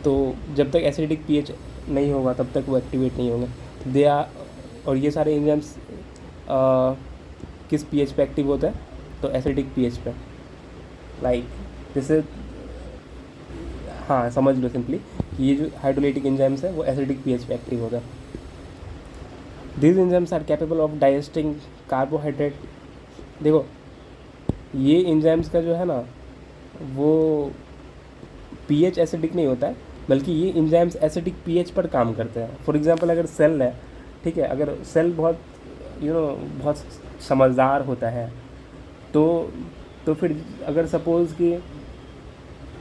तो जब तक एसिडिक पीएच नहीं होगा तब तक वो एक्टिवेट नहीं होंगे। दे आर, और ये सारे एंजाइम्स किस पीएच पे एक्टिव होता है, तो एसिडिक पीएच पे। लाइक जैसे हाँ समझ लो सिंपली कि ये जो हाइड्रोलिटिक एंजाइम्स है वो एसिडिक पीएच पे एक्टिव होता है। These enzymes are capable of digesting carbohydrate। देखो ये एंजाइम्स का जो है ना वो पीएच एसिडिक नहीं होता है, बल्कि ये एंजाइम्स एसिडिक पीएच पर काम करते हैं। फॉर एग्जांपल अगर सेल है, ठीक है, अगर सेल बहुत बहुत समझदार होता है तो फिर अगर सपोज़ कि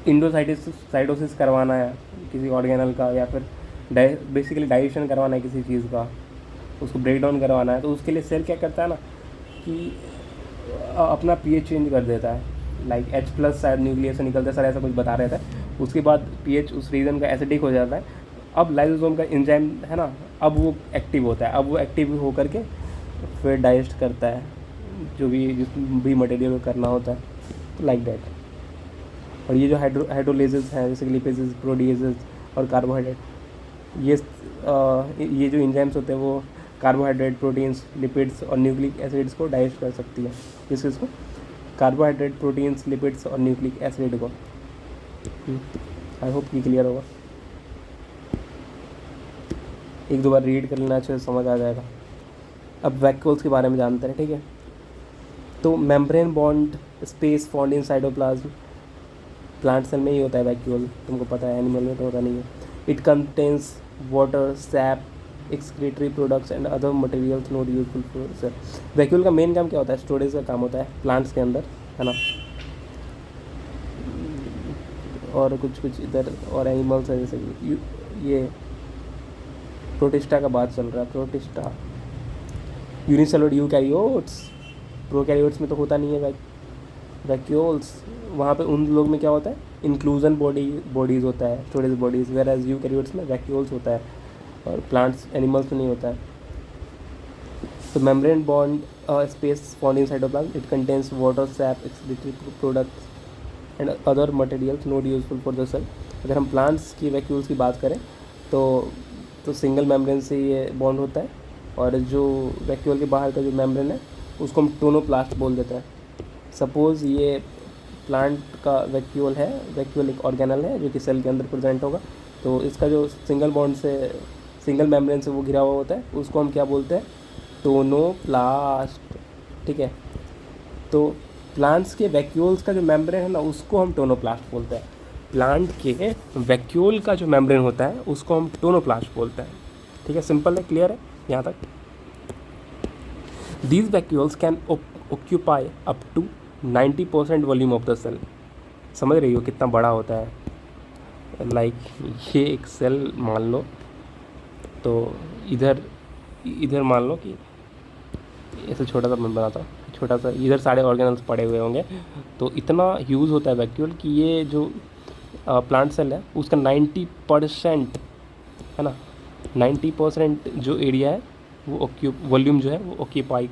इंडोसाइटोसिस करवाना है किसी ऑर्गेनल का, या फिर बेसिकली डाइजेशन करवाना है किसी चीज़ का, उसको ब्रेक डाउन करवाना है, तो उसके लिए सेल क्या करता है ना कि अपना पीएच चेंज कर देता है। लाइक H+ शायद न्यूक्लियस से निकलता है, सर ऐसा कुछ बता रहे थे। उसके बाद पीएच उस रीजन का एसिडिक हो जाता है। अब लाइसोसोम का एंजाइम है ना, अब वो एक्टिव होता है, अब वो एक्टिव होकर के फिर डाइजेस्ट करता है जो भी मटेरियल को करना होता है, तो लाइक दैट। और ये जो हाइड्रोलेजेस हैं जैसे लिपेजेस, प्रोटीएजेस और कार्बोहाइड्रेट, ये जो एंजाइम्स होते हैं वो कार्बोहाइड्रेट, प्रोटीन्स, लिपिड्स और न्यूक्लिक एसिड्स को डाइजेस्ट कर सकती है। इसको कार्बोहाइड्रेट, प्रोटीन्स, लिपिड्स और न्यूक्लिक एसिड को। आई होप कि क्लियर होगा। एक दो बार रीड कर लेना, अच्छे से समझ आ जाएगा। अब वैक्यूल्स के बारे में जानते हैं, ठीक है। तो membrane bond space found in cytoplasm, plant cell में ही होता है वैक्यूल, तुमको पता है, एनिमल में तो होता नहीं है। It contains water, sap, excretory products and other materials not useful for sale. Vacuole का मेन काम क्या होता है, स्टोरेज का काम होता है प्लांट्स के अंदर, है ना। और कुछ इधर और एनिमल्स है, जैसे ये प्रोटिस्टा का बात चल रहा है, प्रोटिस्टा, यूनिसेलुलर यूकैरियोट्स, प्रोकैरियोट्स में तो होता नहीं है वैक्यूल्स। वहाँ पे उन लोग में क्या होता है, इंक्लूजन बॉडीज़ होता है, storage bodies, where as eukaryotes में वैक्यूल्स होता है, और प्लांट्स एनिमल्स में नहीं होता है। तो membrane bond space found in cytoplasm, it contains water, sap, excretory products and other materials not useful for the cell. अगर हम प्लांट्स की वैक्यूल्स की बात करें तो सिंगल मेम्ब्रेन से ये बॉन्ड होता है, और जो वैक्यूल के बाहर का जो मेम्ब्रेन है उसको हम टोनोप्लास्ट बोल देते हैं। सपोज़ ये प्लांट का वैक्यूल है, वैक्यूल एक ऑर्गेनल है जो कि सेल के अंदर प्रेजेंट होगा, तो इसका जो सिंगल बॉन्ड से सिंगल मेम्ब्रेन से वो घिरा हुआ होता है, उसको हम क्या बोलते हैं, टोनोप्लास्ट। ठीक है, तो प्लांट्स के वैक्यूल्स का जो मेम्ब्रेन है ना उसको हम टोनोप्लास्ट बोलते हैं। प्लांट के वैक्यूल का जो मेम्ब्रेन होता है उसको हम टोनोप्लास्ट बोलते हैं। ठीक है, सिंपल है, क्लियर है यहाँ तक। These vacuoles can occupy up to 90% volume of the cell. समझ रही हो कितना बड़ा होता है? लाइक ये एक सेल मान लो, तो इधर इधर मान लो कि ऐसे छोटा सा मैं बनाता हूँ, छोटा सा इधर सारे ऑर्गेनल्स पड़े हुए होंगे, तो इतना यूज़ होता है वैक्यूल कि ये जो प्लांट सेल है उसका 90% है ना, 90% जो एरिया है वो वॉल्यूम जो है वो ऑक्यूपाई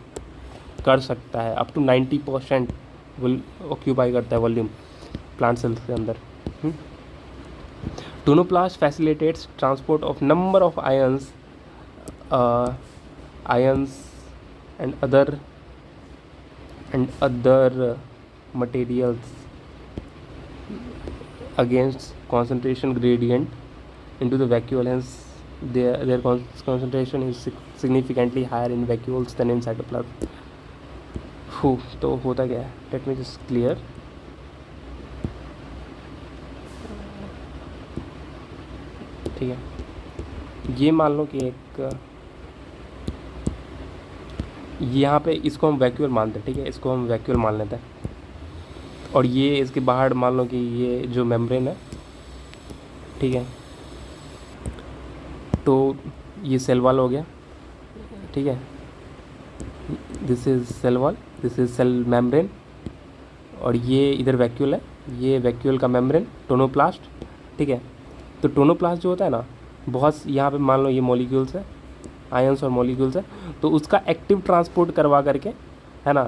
कर सकता है। अप टू 90% ऑक्यूपाई करता है वॉल्यूम प्लांट सेल्स के अंदर। Tonoplast facilitates transport of number of ions and other materials against concentration gradient into the vacuole. Hence their concentration is significantly higher in vacuoles than in cytoplasm. तो होता क्या है, let me just clear. ठीक है, ये मान लो कि एक यहाँ पे इसको हम वैक्यूल मानते हैं। ठीक है, इसको हम वैक्यूल मान लेते हैं, और ये इसके बाहर मान लो कि ये जो मेम्ब्रेन है, ठीक है, तो ये सेल वॉल हो गया। ठीक है, this is cell wall, this is cell membrane, और ये इधर वैक्यूल है, ये वैक्यूल का मेम्ब्रेन टोनोप्लास्ट। ठीक है, तो टोनोप्लास्ट जो होता है ना, बहुत यहाँ पे मान लो ये मॉलिक्यूल्स है, आयंस और मॉलिक्यूल्स है, तो उसका एक्टिव ट्रांसपोर्ट करवा करके है ना,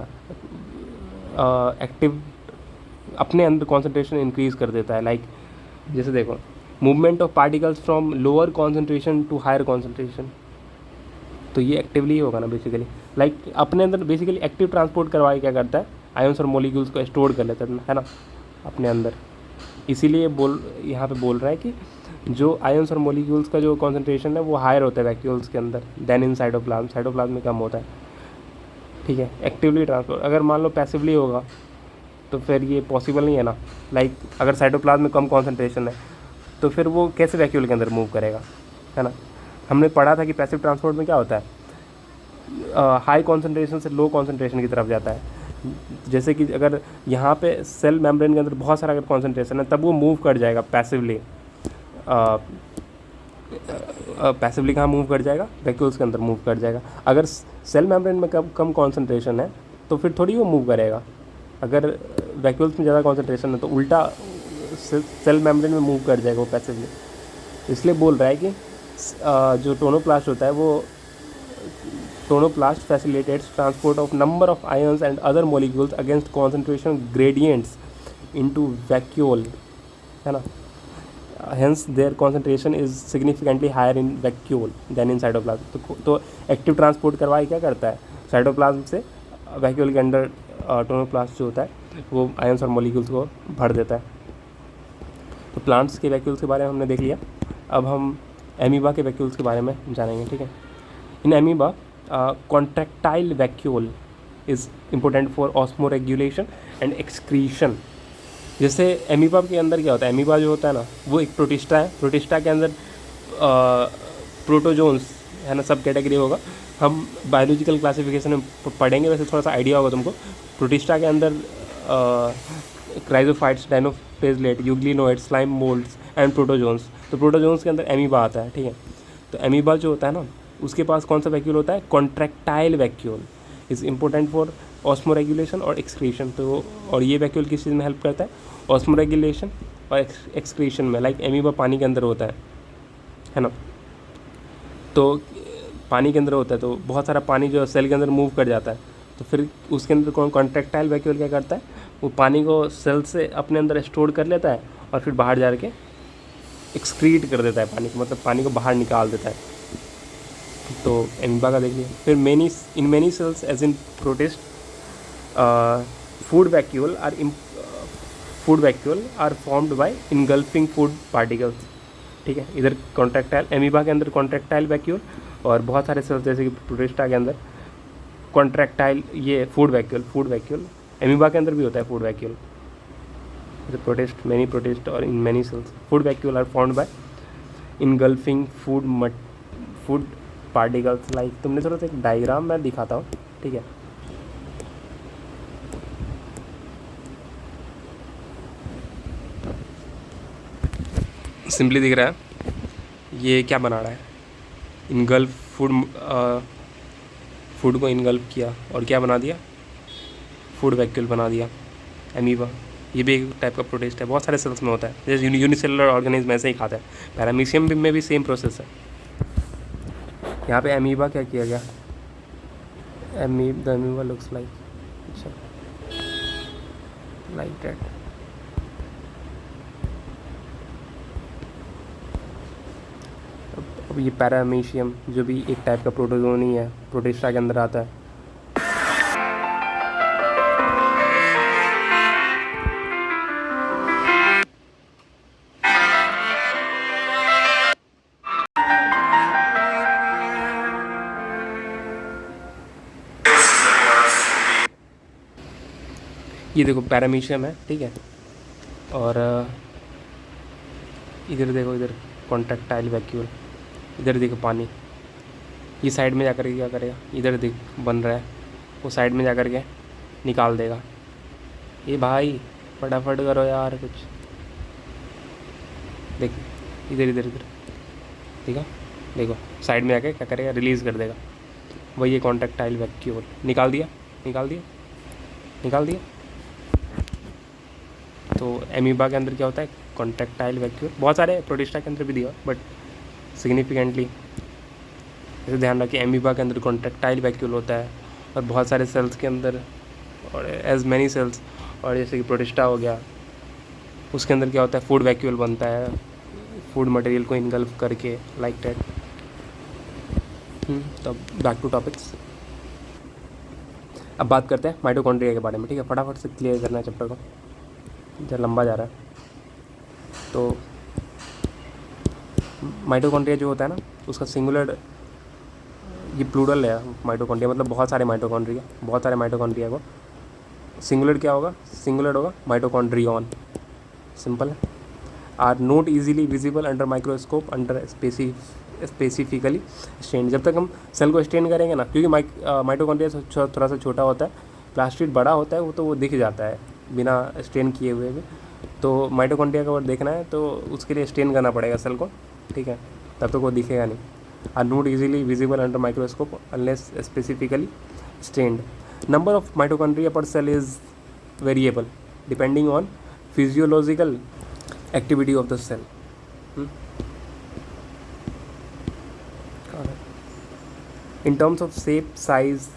एक्टिव अपने अंदर कॉन्सेंट्रेशन इंक्रीज़ कर देता है। लाइक जैसे देखो, movement of particles from lower concentration to higher concentration, तो ये एक्टिवली होगा ना बेसिकली। लाइक अपने अंदर बेसिकली एक्टिव ट्रांसपोर्ट करवा के क्या करता है, आयंस और मॉलिक्यूल्स को स्टोर कर लेता है ना अपने अंदर। इसीलिए यहाँ पे बोल रहा है कि जो आयंस और मॉलिक्यूल्स का जो कॉन्सेंट्रेशन है वो हायर होता है वैक्यूल्स के अंदर देन इन साइटोप्लाज्म। साइटोप्लाज्म में कम होता है। ठीक है, एक्टिवली ट्रांसपोर्ट। अगर मान लो पैसिवली होगा तो फिर ये पॉसिबल नहीं है ना। लाइक अगर साइटोप्लाज्म में कम कॉन्सेंट्रेशन है तो फिर वो कैसे वैक्यूल के अंदर मूव करेगा, है ना। हमने पढ़ा था कि पैसिव ट्रांसपोर्ट में क्या होता है, हाई कॉन्सेंट्रेशन से लो कॉन्सेंट्रेशन की तरफ जाता है। जैसे कि अगर यहाँ पे सेल मेम्ब्रेन के अंदर बहुत सारा अगर कॉन्सेंट्रेशन है तब वो मूव कर जाएगा पैसिवली। पैसिवली कहाँ मूव कर जाएगा, वैक्यूल्स के अंदर मूव कर जाएगा। अगर सेल मेम्ब्रेन में कम कॉन्सेंट्रेशन है तो फिर थोड़ी वो मूव करेगा। अगर वैक्यूल्स में ज़्यादा कॉन्सेंट्रेशन है तो उल्टा सेल मेम्ब्रेन में मूव कर जाएगा वो पैसिवली। इसलिए बोल रहा है कि जो टोनोप्लास्ट होता है वो tonoplast facilitates transport of number of ions and other molecules against concentration gradients into vacuole, है ना। Hence their concentration is significantly higher in vacuole than in cytoplasm. तो एक्टिव ट्रांसपोर्ट करवाए क्या करता है, साइटोप्लाज्म से वैक्यूल के अंदर टोनोप्लास्ट जो होता है वो आयंस और मॉलिक्यूल्स को भर देता है। तो प्लांट्स के वैक्यूल्स के बारे में हमने देख लिया। अब हम एमीबा के वैक्यूल्स के बारे में जानेंगे। ठीक है, in amoeba contractile vacuole is important for osmoregulation and excretion. जैसे एमीबा के अंदर क्या होता है, एमीबा जो होता है ना वो एक प्रोटिस्टा है। प्रोटिस्टा के अंदर प्रोटोजोन्स है ना, सब कैटेगरी होगा। हम बायोलॉजिकल क्लासिफिकेशन में पढ़ेंगे, वैसे थोड़ा सा आइडिया होगा तुमको। प्रोटिस्टा के अंदर chrysophytes, dinoflagellate, euglenoids, slime moulds and protozoans. तो प्रोटोजोन्स के अंदर एमीबा आता है। ठीक है, तो एमीबा जो होता है ना उसके पास कौन सा वैक्यूल होता है, contractile vacuole is important for osmoregulation और एक्सक्रीशन। तो और ये वैक्यूल किस चीज़ में हेल्प करता है, ऑस्मोरेगुलेशन और एक्सक्रीशन में। लाइक एमीबा पानी के अंदर होता है ना, तो पानी के अंदर होता है तो बहुत सारा पानी जो सेल के अंदर मूव कर जाता है। तो फिर उसके अंदर कौन कॉन्ट्रैक्टाइल वैक्यूल क्या करता है, वो पानी को सेल से अपने अंदर स्टोर कर लेता है और फिर बाहर जा के एक्सक्रीट कर देता है पानी को, मतलब पानी को बाहर निकाल देता है। तो एमीबा का देखिए। फिर in many cells as in protist food vacuole are formed by engulfing food particles. ठीक है। इधर कॉन्ट्रैक्टाइल, एमीबा के अंदर कॉन्ट्रैक्टाइल वैक्यूल, और बहुत सारे सेल्स जैसे कि प्रोटिस्टा के अंदर कॉन्ट्रैक्टाइल, ये फूड वैक्यूल एमीबा के अंदर भी होता है food vacuole. Protist, many protist और in many cells food vacuole are found by engulfing food particles like. तुमने थोड़ा सा एक डायग्राम मैं दिखाता हूँ, ठीक है। सिंपली दिख रहा है ये क्या बना रहा है, इनगल्फ फूड को इनगल्फ किया और क्या बना दिया, फूड वैक्यूल बना दिया एमीबा। ये भी एक टाइप का प्रोटिस्ट है, बहुत सारे सेल्स में होता है, जैसे यूनिसेलुलर ऑर्गेनिज्म ऐसे ही खाता है। पैरामीशियम में भी सेम प्रोसेस है। यहाँ पे एमीबा क्या किया गया, द एमीबा लुक्स लाइक, अच्छा लाइक दैट। अब ये पैरामीशियम जो भी एक टाइप का प्रोटोजोनी है, प्रोटिस्टा के अंदर आता है। ये देखो पैरामीशियम है, ठीक है। और इधर देखो, इधर कॉन्ट्रैक्टाइल वैक्यूल, इधर देखो पानी। ये साइड में जाकर के क्या करेगा, इधर देख बन रहा है, वो साइड में जाकर के निकाल देगा। ये भाई फटाफट करो यार कुछ, देख इधर इधर इधर, ठीक है। देखो साइड में जाके क्या करेगा, रिलीज़ कर देगा। वही ये कॉन्ट्रैक्टाइल वैक्यूल, निकाल दिया निकाल दिया निकाल दिया। तो एमीबा के अंदर क्या होता है, कॉन्ट्रैक्टाइल वैक्यूल। बहुत सारे प्रोटिस्टा के अंदर भी दिया, बट सिग्निफिकेंटली जैसे ध्यान रखिए, एमीबा के अंदर कॉन्ट्रैक्टाइल वैक्यूल होता है, और बहुत सारे सेल्स के अंदर, और एज मैनी सेल्स, और जैसे कि प्रोटिस्टा हो गया, उसके अंदर क्या होता है, फूड वैक्यूल बनता है, फूड मटेरियल को इनगल्फ करके, लाइक दैट। तो बैक टू टॉपिक्स। अब बात करते हैं माइटोकॉन्ड्रिया के बारे में, ठीक है। फटाफट से क्लियर करना है चैप्टर को, जब लंबा जा रहा है। तो माइटोकॉन्ड्रिया जो होता है ना, उसका सिंगुलर, ये प्लूरल है माइटोकॉन्ड्रिया, मतलब बहुत सारे माइटोकॉन्ड्रिया को सिंगुलर क्या होगा, सिंगुलर होगा माइटोकॉन्ड्रियन, सिंपल है। Are not easily visible under microscope under specifically stain. जब तक हम सेल को स्टेन करेंगे ना, क्योंकि माइटोकॉन्ड्रिया थोड़ा सा छोटा होता है, प्लास्टिड बड़ा होता है, वो दिख जाता है बिना स्टेन किए हुए भी। तो माइटोकॉन्ड्रिया का अगर देखना है तो उसके लिए स्टेन करना पड़ेगा सेल को, ठीक है, तब तक वो दिखेगा नहीं। Are not easily visible under microscope unless specifically stained. Number of mitochondria per cell is variable depending on physiological activity of the cell. In terms of shape, size,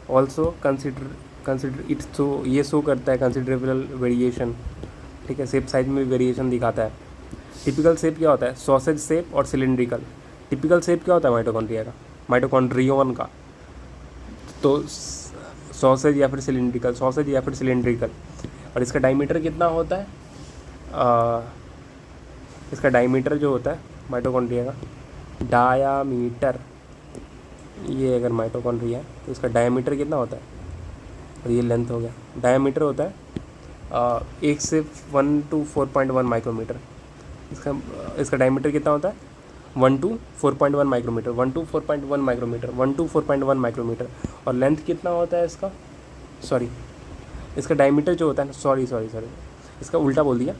also consider it, so ये show करता है considerable variation, ठीक है। Shape size में भी variation दिखाता है। Typical shape क्या होता है, सॉसेज शेप और सिलिंड्रिकल। टिपिकल शेप क्या होता है माइटोकॉन्ड्रिया का, माइटोकॉन्ड्रियन का, तो सॉसेज या फिर सिलिंड्रिकल। और इसका डायमीटर कितना होता है, इसका डायमीटर जो होता है माइटोकॉन्ड्रिया का, डायामीटर, ये अगर माइटोकॉन्ड्रिया है तो इसका डायमीटर कितना होता है, और ये लेंथ हो गया, डायमीटर होता है 1 से 1 to 4.1 माइक्रोमीटर। इसका डायमीटर कितना होता है 1 to 4.1 micrometre, 1 to 4.1 micrometre, 1 to 4.1 micrometre. और लेंथ कितना होता है इसका, इसका डायमीटर जो होता है, सॉरी इसका उल्टा बोल दिया।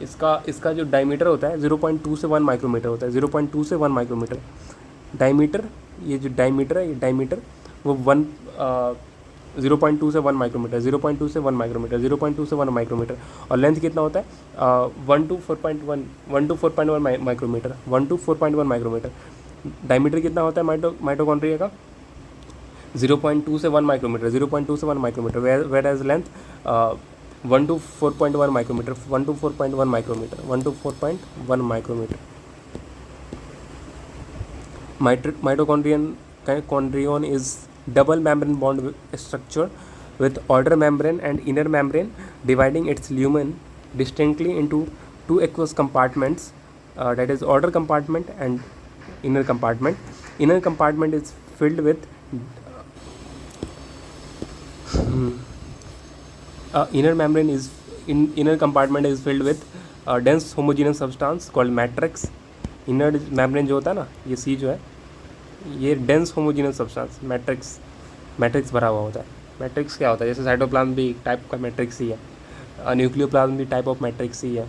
इसका जो डायमीटर होता है 0.2 से 1 माइक्रोमीटर होता है, 0.2 से 1 माइक्रोमीटर डायमीटर। ये जो डायमीटर है, ये डायमीटर वो 0.2 से 1 माइक्रोमीटर, 0.2 से 1 माइक्रोमीटर, 0.2 से 1 माइक्रोमीटर। और लेंथ कितना होता है 1 to 4.1 micrometre, 1 to 4.1 micrometre. Diameter कितना होता है माइटोकॉन्ड्रिया का 0.2 से 1 माइक्रोमीटर, 0.2 से 1 micrometre, whereas length 1 to 4.1 micrometre, 1 to 4.1 micrometre, 1 to 4.1 micrometre. Mitochondrion is double membrane bond structure with outer membrane and inner membrane dividing its lumen distinctly into two aqueous compartments that is outer compartment and inner compartment. Inner compartment is filled with inner membrane is inner compartment is filled with dense homogeneous substance called matrix. Inner membrane जो होता है ना, ये सी जो है ये dense homogeneous substance matrix भरा हुआ होता है. मैट्रिक्स क्या होता है? जैसे साइटोप्लाज्म भी टाइप का मैट्रिक्स ही है, न्यूक्लियोप्लाज्म भी टाइप ऑफ मैट्रिक्स ही है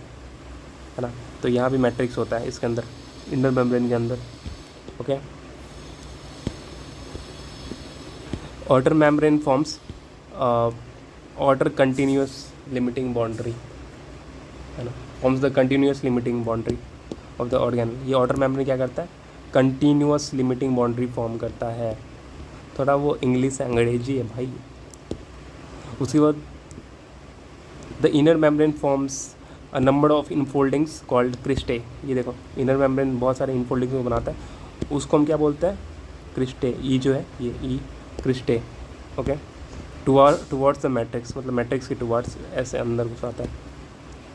ना. तो यहाँ भी मैट्रिक्स होता है इसके अंदर, इनर मेम्ब्रेन के अंदर. Okay. outer membrane forms outer continuous limiting boundary, है ना, forms the continuous limiting boundary of the organ. ये outer membrane क्या करता है? continuous limiting boundary form करता है. थोड़ा वो इंग्लिश अंग्रेजी है भाई. उसके बाद the inner membrane forms a number of infoldings called cristae. ये देखो inner membrane बहुत सारे infoldings को बनाता है, उसको हम क्या बोलते हैं? cristae. ई जो है ये ई cristae. Okay. Towards the matrix, मतलब मैट्रिक्स के टुवर्ड्स ऐसे अंदर घुसाता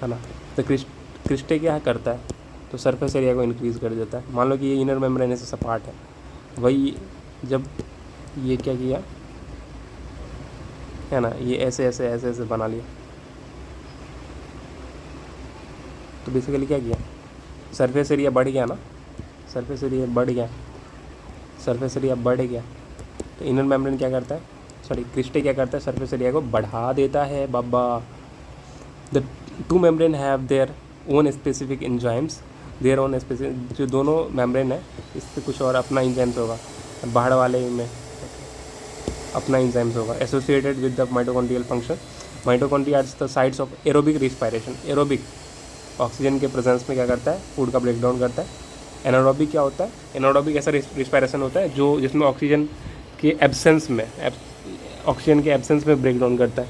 है ना. तो क्रिस्टे क्या करता है? तो सरफेस एरिया को इंक्रीज़ कर देता है. मान लो कि ये इनर मेम्ब्रेन ऐसे सपाट है, वही जब ये क्या किया है ना, ये ऐसे ऐसे ऐसे ऐसे बना लिया, तो बेसिकली क्या किया? सरफेस एरिया बढ़ गया ना, सरफेस एरिया बढ़ गया. तो इनर मेम्ब्रेन क्या करता है, क्रिस्टे क्या करता है? सरफेस एरिया को बढ़ा देता है बाबा. The two membrane have their own specific enzymes, their own specific. जो दोनों मेम्ब्रेन है इस पर कुछ और अपना एंजाइम्स होगा, बाहर वाले में अपना एंजाइम्स होगा associated with the mitochondrial function. Mitochondria are the sites of aerobic respiration. Aerobic oxygen के प्रेजेंस में क्या करता है? फूड का ब्रेक डाउन करता है. एनारोबिक क्या होता है? एनारोबिक ऐसा रिस्पायरेशन होता है जो जिसमें ऑक्सीजन के एब्सेंस में ब्रेक डाउन करता है.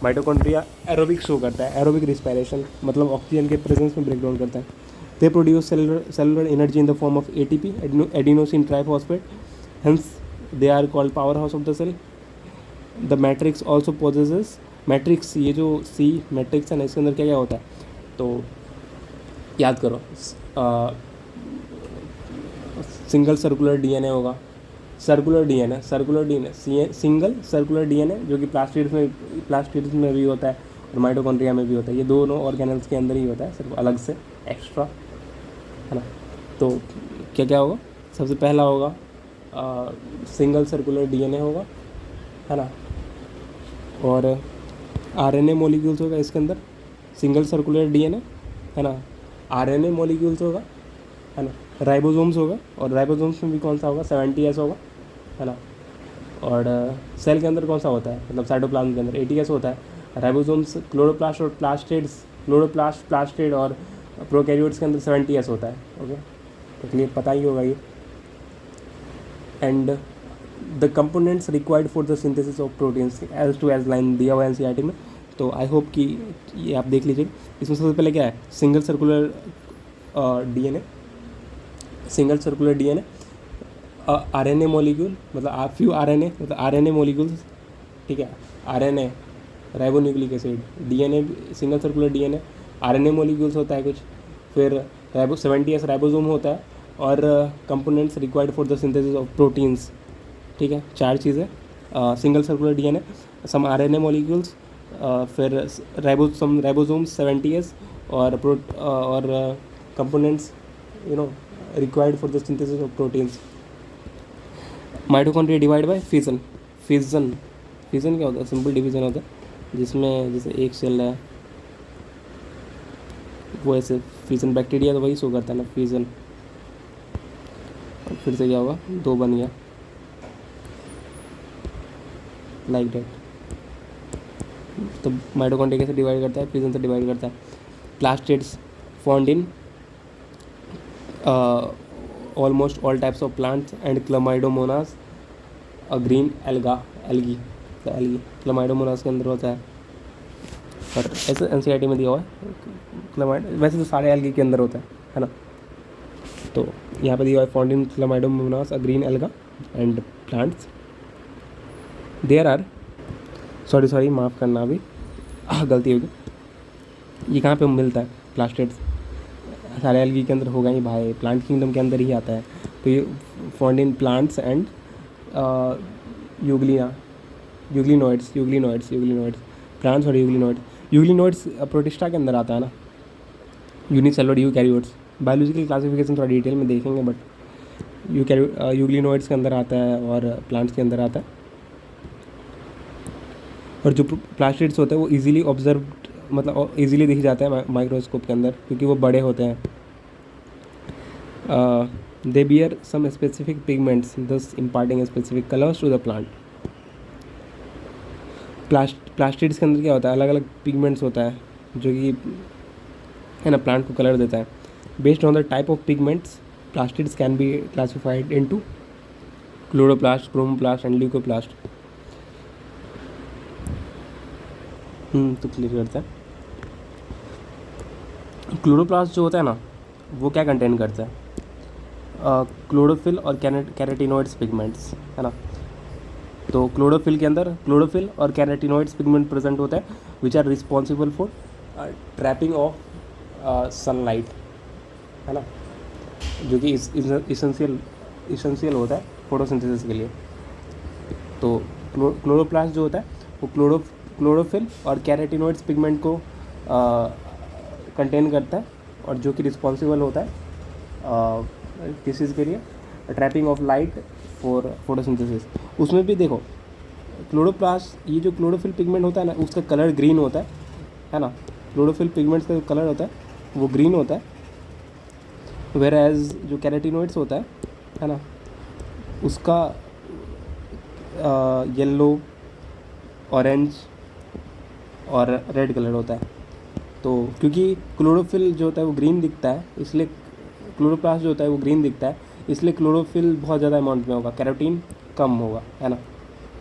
माइटोकॉन्ड्रिया एरोबिक शो करता है. एरोबिक रिस्पायरेशन मतलब ऑक्सीजन के प्रेजेंस में ब्रेक डाउन करता है. They produce cellular energy in the form of ATP, adenosine triphosphate. Hence they are called power house of the cell. The matrix also possesses. Matrix ये जो सी matrix है ना, इसके अंदर क्या क्या होता है? तो याद करो, सिंगल सर्कुलर डीएनए होगा, सिंगल सर्कुलर डीएनए जो कि प्लास्टिड्स में भी होता है और माइटोकॉन्ड्रिया में भी होता है. ये दोनों ऑर्गेनल्स के अंदर ही होता है, सिर्फ अलग से एक्स्ट्रा, है ना. तो क्या क्या होगा? सबसे पहला होगा सिंगल सर्कुलर डीएनए होगा, है ना, और आरएनए मॉलिक्यूल्स होगा इसके अंदर. सिंगल सर्कुलर डीएनए, है ना, आरएनए मॉलिक्यूल्स होगा, है ना, राइबोसोम्स होगा, और राइबोसोम्स में भी कौन सा होगा? 70S होगा, है ना. और सेल के अंदर कौन सा होता है? मतलब साइटोप्लाज्म के अंदर 80S होता है. राइबोसोम्स, क्लोरोप्लास्ट और प्लास्टिड और प्रोकैरियोट्स के अंदर 70S होता है. ओके, तो क्लियर पता ही होगा ये. And the components required for the synthesis of proteins as line दिया हुआ है NCERT में. तो आई होप कि ये आप देख लीजिए. इसमें सबसे पहले क्या है? Single circular DNA, RNA molecule, मतलब फ्यू आरएनए, मतलब आरएनए मॉलिक्यूल्स, ठीक है. RNA ribonucleic acid, DNA single circular DNA, RNA molecules होता है कुछ, फिर 70S राइबोसोम होता है, और components required for the synthesis of proteins. ठीक है, 4 चीज़ें. सिंगल सर्कुलर डीएनए, सम आरएनए मॉलिक्यूल्स, फिर राइबोसोम्स 70S, और components required for the synthesis of proteins. Mitochondria divide by fission क्या होता है? सिंपल डिवीजन होता है, जिसमें जैसे एक सेल है वो ऐसे फिजन. बैक्टीरिया तो वही शो करता है ना, फिजन. और फिर से क्या होगा? 2 बन गया, लाइक डेट. तो माइटोकॉन्ड्रिया कैसे डिवाइड करता है? फिजन से डिवाइड करता है. Plastids found in almost all types of plants and Chlamydomonas a green algae. Chlamydomonas के अंदर होता है, और ऐसे NCERT में दिया हुआ है. वैसे तो सारे एल्गी के अंदर होता है ना. तो यहाँ पे दिया हुआ है found in Chlamydomonas a green alga and plants. There are sorry माफ़ करना, अभी गलती होगी. ये कहाँ पे मिलता है? प्लास्टिड्स सारे एल्गी के अंदर होगा ही भाई, प्लांट किंगडम के अंदर ही आता है। तो ये found in plants and euglenoids plants और यूग्लिनोइड्स प्रोटिस्टा के अंदर आता है ना, यूनिसेलुलर यूकैरियोट्स। बायोलॉजिकल क्लासिफिकेशन थोड़ा डिटेल में देखेंगे, बट यूग्लिनोइड्स के अंदर आता है और प्लांट्स के अंदर आता है। और जो प्लास्टिड्स होते हैं वो इजीली ऑब्जर्व, मतलब इजीली दिख जाते हैं माइक्रोस्कोप के अंदर, क्योंकि वो बड़े होते हैं। They bear some specific pigments thus imparting specific colours to the plant. Plastids के अंदर क्या होता है, अलग अलग पिगमेंट्स होता है जो कि है ना प्लांट को कलर देता है। Based on the type of pigments plastids can be classified into chloroplast, chromoplast and leucoplast. तो क्लियर करता है। क्लोरोप्लास्ट जो होता है ना वो क्या कंटेन करता है, क्लोरोफिल और कैरेटिनोइड्स पिगमेंट्स, है ना। तो क्लोरोफिल के अंदर क्लोरोफिल और कैरेटिनोइड्स पिगमेंट प्रेजेंट होता है which are responsible for trapping of sunlight, है ना, जो कि इसेंशियल होता है फोटोसिंथेसिस के लिए। तो क्लोरोप्लास्ट जो होता है वो क्लोरोफिल और कैरेटिनोइड्स पिगमेंट को कंटेन करता है, और जो कि रिस्पॉन्सिबल होता है किस चीज़ के लिए, trapping of light for photosynthesis. उसमें भी देखो क्लोरोप्लास्ट, ये जो क्लोरोफिल पिगमेंट होता है ना उसका कलर ग्रीन होता है ना। क्लोरोफिल पिगमेंट्स का जो कलर होता है वो ग्रीन होता है, वेर एज जो कैरेटिनोइड्स होता है ना, उसका येलो, ऑरेंज और रेड कलर होता है। तो क्योंकि क्लोरोफिल जो होता है वो ग्रीन दिखता है, इसलिए क्लोरोप्लास्ट जो होता है वो ग्रीन दिखता है, इसलिए क्लोरोफिल बहुत ज़्यादा अमाउंट में होगा, कैरोटीन कम होगा, है ना,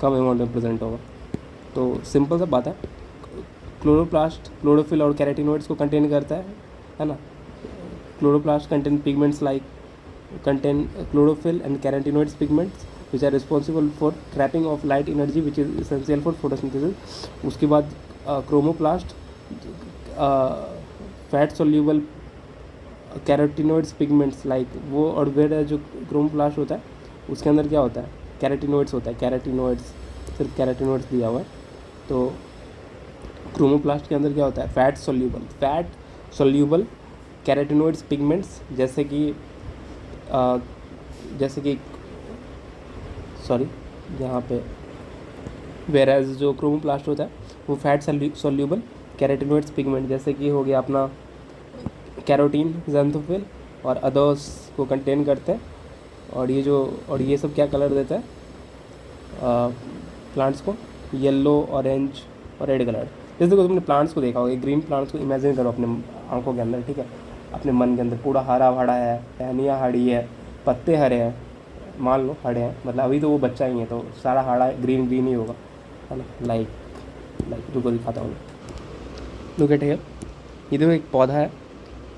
कम अमाउंट में प्रेजेंट होगा। तो सिंपल सा बात है, क्लोरोप्लास्ट क्लोरोफिल और कैरेटिनोइड्स को कंटेन करता है ना। Chloroplast contain pigments like contain chlorophyll and carotenoids pigments which are responsible for trapping of light energy which is essential for photosynthesis. उसके बाद chromoplast fat soluble carotenoids pigments like वो, और where जो chromoplast होता है उसके अंदर क्या होता है, कैरेटिनोइड्स होता है। कैरेटिनोइड्स सिर्फ कैरेटिनोइड्स दिया हुआ है। तो क्रोमोप्लास्ट के अंदर क्या होता है, फैट सोल्यूबल कैरेटिनोइड्स पिगमेंट्स, जैसे कि सॉरी यहाँ पे, वेर एज जो क्रोमोप्लास्ट होता है वो फैट सोल्यूबल कैरेटिनोइड्स पिगमेंट, जैसे कि हो गया अपना कैरोटीन, ज़ैंथोफिल और अदर्स को कंटेन करते हैं। और ये सब क्या कलर देता है प्लांट्स को, येलो, ऑरेंज और रेड कलर। जैसे देखो तुमने प्लांट्स को देखा होगा, ग्रीन प्लांट्स को इमेजिन करो अपने आंखों के अंदर, ठीक है, अपने मन के अंदर, पूरा हरा भरा है, टहनियाँ हरी है, पत्ते हरे हैं, मान लो हरे हैं, मतलब अभी तो वो बच्चा ही है तो सारा हरा ग्रीन ही होगा, है ना। लाइक तुमको दिखाता हूँ, ठीक है। ये देखो एक पौधा है,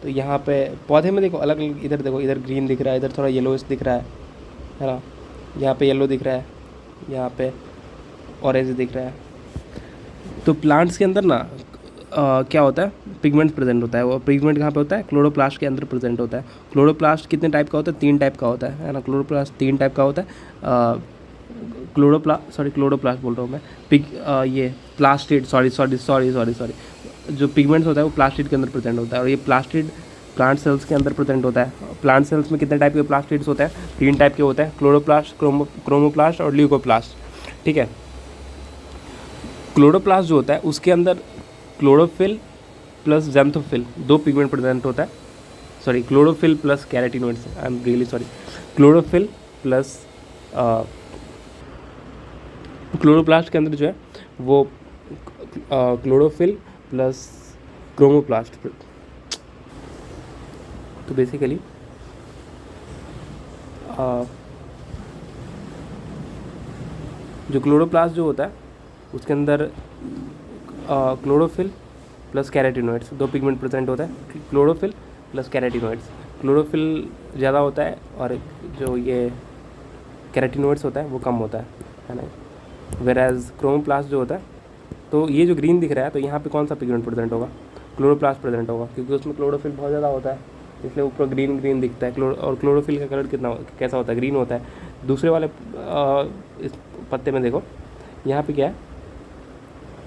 तो यहाँ पे पौधे में देखो अलग अलग, इधर देखो, इधर ग्रीन दिख रहा है, इधर थोड़ा येलोइश दिख रहा है ना, यहाँ पे येलो दिख रहा है, यहाँ पे ऑरेंज दिख रहा है। तो प्लांट्स के अंदर ना क्या होता है, पिगमेंट प्रेजेंट होता है। वो पिगमेंट कहाँ पे होता है, क्लोरोप्लास्ट के अंदर प्रेजेंट होता है। क्लोरोप्लास्ट कितने टाइप का होता है, 3 टाइप का होता है ना। क्लोरोप्लास्ट 3 टाइप का होता है। क्लोरोप्लास्ट बोल रहा हूँ मैं, ये प्लास्टिड, सॉरी, जो पिगमेंट्स होता है वो प्लास्टिड के अंदर प्रेजेंट होता है। और ये प्लास्टिड प्लांट सेल्स के अंदर प्रेजेंट होता है। प्लांट सेल्स में कितने टाइप के प्लास्टिड्स होते हैं, 3 टाइप के होते हैं, क्लोरोप्लास्ट, क्रोमोप्लास्ट और ल्यूकोप्लास्ट, ठीक है। क्लोरोप्लास्ट जो होता है उसके अंदर chlorophyll plus xanthophyll 2 pigment present होता है। Sorry, chlorophyll plus carotenoids, I am really sorry, chlorophyll plus chloroplast के अंदर जो है वो क्लोरोफिल प्लस क्रोमोप्लास्ट। तो बेसिकली जो क्लोरोप्लास्ट जो होता है उसके अंदर chlorophyll plus carotenoids 2 pigment present होता है। क्लोरोफिल प्लस कैरेटिनोइड्स, क्लोरोफिल ज़्यादा होता है और जो ये कैरेटिनोइड्स होता है वो कम होता है ना। वेर एज क्रोमोप्लास्ट जो होता है, तो ये जो ग्रीन दिख रहा है, तो यहाँ पे कौन सा पिगमेंट प्रेजेंट होगा, क्लोरोप्लास्ट प्रेजेंट होगा, क्योंकि उसमें क्लोरोफिल बहुत ज़्यादा होता है इसलिए ऊपर ग्रीन ग्रीन दिखता है। और क्लोरोफिल का कलर कितना कैसा होता है, ग्रीन होता है। दूसरे वाले इस पत्ते में देखो, यहाँ पे क्या है,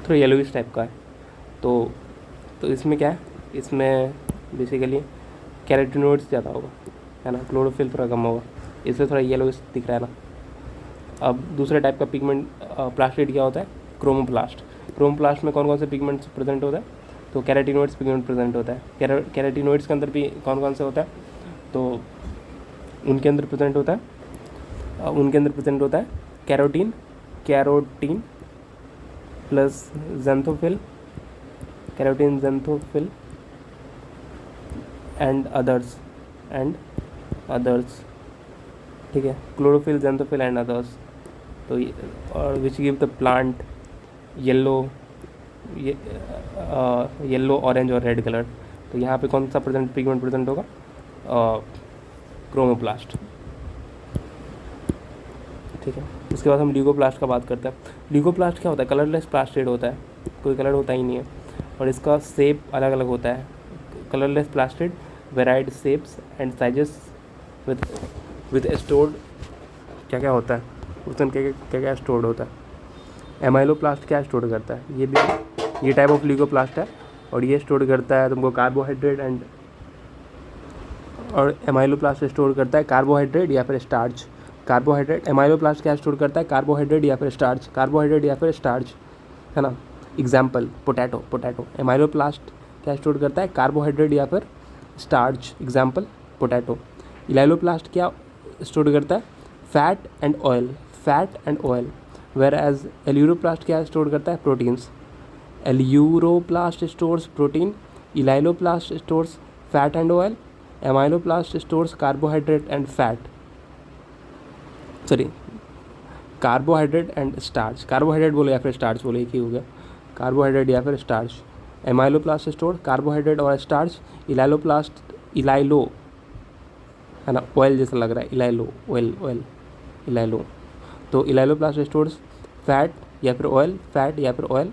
थोड़ा येलोइश टाइप का है। तो इसमें क्या है, इसमें बेसिकली कैरोटीनॉइड्स ज़्यादा होगा, है ना, क्लोरोफिल थोड़ा कम होगा, इसलिए थोड़ा येलोइश दिख रहा है ना। अब दूसरे टाइप का पिगमेंट प्लास्टिड क्या होता है, क्रोमोप्लास्ट। क्रोमोप्लास्ट में कौन कौन से पिगमेंट्स प्रेजेंट होता है, तो कैरोटीनॉइड्स पिगमेंट प्रेजेंट होता है। कैरोटीनॉइड्स के अंदर भी कौन कौन से होता है, तो उनके अंदर प्रेजेंट होता है carotene plus xanthophyll, and others, ठीक है, क्लोरोफिल, ज़ैंथोफिल एंड अदर्स। तो और which give the plant yellow, orange और रेड कलर। तो यहाँ पे कौन सा पिगमेंट प्रेजेंट होगा, क्रोमोप्लास्ट, ठीक है। उसके बाद हम ल्यूकोप्लास्ट का बात करते हैं। ल्यूकोप्लास्ट क्या होता है, कलरलेस प्लास्टिड होता है, कोई कलर होता ही नहीं है, और इसका शेप अलग अलग होता है। Colourless plastid varied shapes and sizes with stored, क्या क्या होता है उसमें, क्या क्या स्टोर्ड होता है। एमाइलोप्लास्ट क्या स्टोर करता है, ये टाइप ऑफ ल्यूकोप्लास्ट है, और ये स्टोर करता है तुमको कार्बोहाइड्रेट एंड, और एमाइलोप्लास्ट स्टोर करता है कार्बोहाइड्रेट या फिर स्टार्च। एमाइलोप्लास्ट क्या स्टोर करता है, कार्बोहाइड्रेट या फिर स्टार्च, है ना। Example potato. एमाइलोप्लास्ट क्या स्टोर करता है, कार्बोहाइड्रेट या फिर स्टार्च, एग्जाम्पल पोटैटो। इलाइलोप्लास्ट क्या स्टोर करता है, fat and oil, whereas aleuroplast क्या स्टोर करता है, proteins. Aleuroplast stores protein, elaioplast stores fat and oil, amyloplast stores carbohydrate and carbohydrate and starch. Carbohydrate बोले या फिर स्टार्च बोले, एक ही हो गया, कार्बोहाइड्रेट या फिर स्टार्च। एमाइलोप्लास्ट स्टोर कार्बोहाइड्रेट और स्टार्च। इलाइलो, है ना, ऑयल जैसा लग रहा है, इलाइलो। तो इलाइलोप्लास्ट स्टोर्स फैट या फिर ऑयल,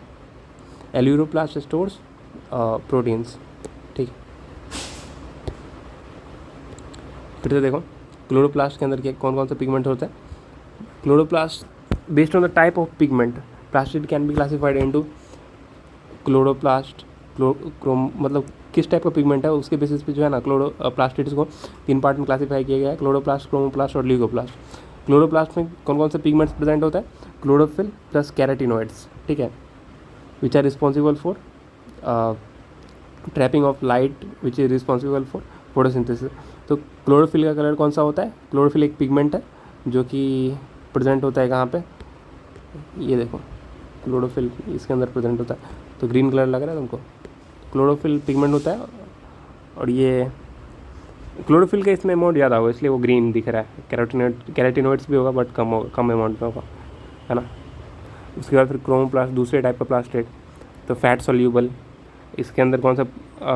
एल्यूरोप्लास्ट स्टोर्स प्रोटीन्स, ठीक। फिर से देखो क्लोरोप्लास्ट के अंदर क्या कौन कौन सा पिगमेंट होता है। Chloroplast based on the type of pigment plastid can be classified into chloroplast, मतलब किस टाइप का पिगमेंट है उसके बेसिस पे जो है ना प्लास्टिड्स को 3 पार्ट में क्लासीफाई किया गया है, क्लोरोप्लास्ट, क्रोमोप्लास्ट और ल्यूकोप्लास्ट। क्लोरोप्लास्ट में कौन कौन से पिगमेंट्स प्रेजेंट होता है, क्लोरोफिल प्लस कैरोटीनॉइड्स, ठीक है, which are responsible for trapping of light, which is responsible for photosynthesis. तो क्लोरोफिल का कलर कौन सा होता है, क्लोरोफिल एक पिगमेंट है जो कि प्रेजेंट होता है कहाँ पे, ये देखो क्लोरोफिल इसके अंदर प्रेजेंट होता है, तो ग्रीन कलर लग रहा है तुमको, क्लोरोफिल पिगमेंट होता है। और ये क्लोरोफिल का इसमें अमाउंट ज़्यादा होगा इसलिए वो ग्रीन दिख रहा है। कैरोटीनॉइड्स भी होगा बट कम अमाउंट में होगा, है ना। उसके बाद फिर क्रोमोप्लास्ट, दूसरे टाइप का प्लास्टिड, तो फैट सोल्यूबल, इसके अंदर कौन सा